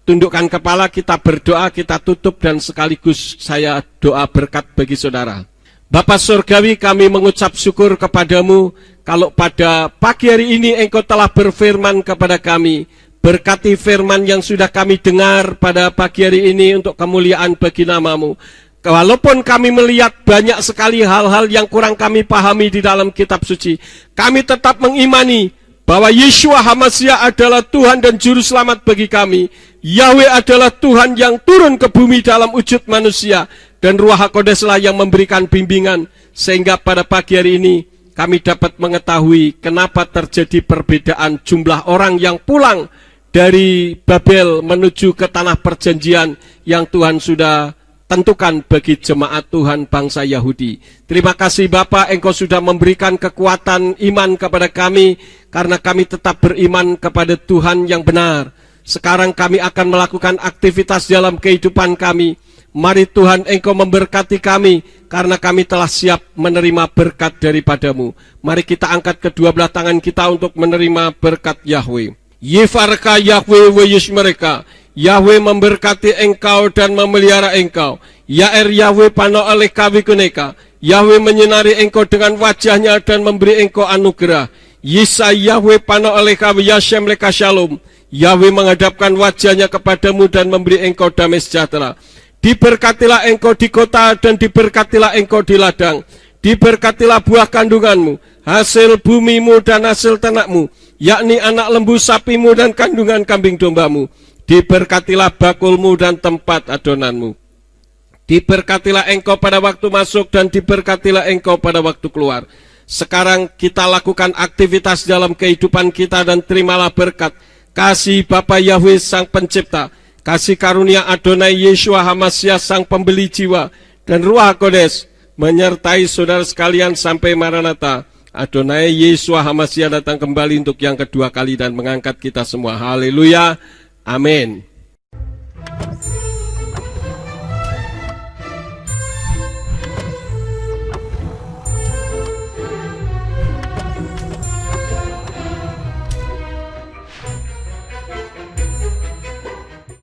tundukkan kepala, kita berdoa, kita tutup, dan sekaligus saya doa berkat bagi saudara. Bapa Surgawi, kami mengucap syukur kepadamu, kalau pada pagi hari ini Engkau telah berfirman kepada kami, Berkati firman yang sudah kami dengar pada pagi hari ini untuk kemuliaan bagi nama-Mu. Walaupun kami melihat banyak sekali hal-hal yang kurang kami pahami di dalam kitab suci, kami tetap mengimani bahwa Yeshua HaMashiach adalah Tuhan dan Juru Selamat bagi kami. Yahweh adalah Tuhan yang turun ke bumi dalam wujud manusia, dan Ruach HaKodeslah yang memberikan bimbingan, sehingga pada pagi hari ini kami dapat mengetahui kenapa terjadi perbedaan jumlah orang yang pulang dari Babel menuju ke tanah perjanjian yang Tuhan sudah tentukan bagi jemaat Tuhan bangsa Yahudi. Terima kasih Bapa, Engkau sudah memberikan kekuatan iman kepada kami, karena kami tetap beriman kepada Tuhan yang benar. Sekarang kami akan melakukan aktivitas dalam kehidupan kami. Mari Tuhan Engkau memberkati kami, karena kami telah siap menerima berkat daripada-Mu. Mari kita angkat kedua belah tangan kita untuk menerima berkat Yahweh. Yifarka Yahweh wa yishmereka. Yahweh memberkati engkau dan memelihara engkau. Yair Yahweh pano oleh kawikuneka. Yahweh menyinari engkau dengan wajahnya dan memberi engkau anugerah. Yisa Yahweh pano oleh kawi Yashem leka shalom. Yahweh menghadapkan wajahnya kepadamu dan memberi engkau damai sejahtera. Diberkatilah engkau di kota dan diberkatilah engkau di ladang. Diberkatilah buah kandunganmu, hasil bumimu dan hasil ternakmu, yakni anak lembu sapimu dan kandungan kambing dombamu. Diberkatilah bakulmu dan tempat adonanmu. Diberkatilah engkau pada waktu masuk dan diberkatilah engkau pada waktu keluar. Sekarang kita lakukan aktivitas dalam kehidupan kita dan terimalah berkat. Kasih Bapa Yahweh Sang Pencipta, kasih karunia Adonai Yeshua HaMashiach Sang Pembeli Jiwa, dan Ruach HaKodes menyertai saudara sekalian sampai Maranatha. Adonai Yeshua HaMashiach datang kembali untuk yang kedua kali dan mengangkat kita semua. Haleluya. Amin.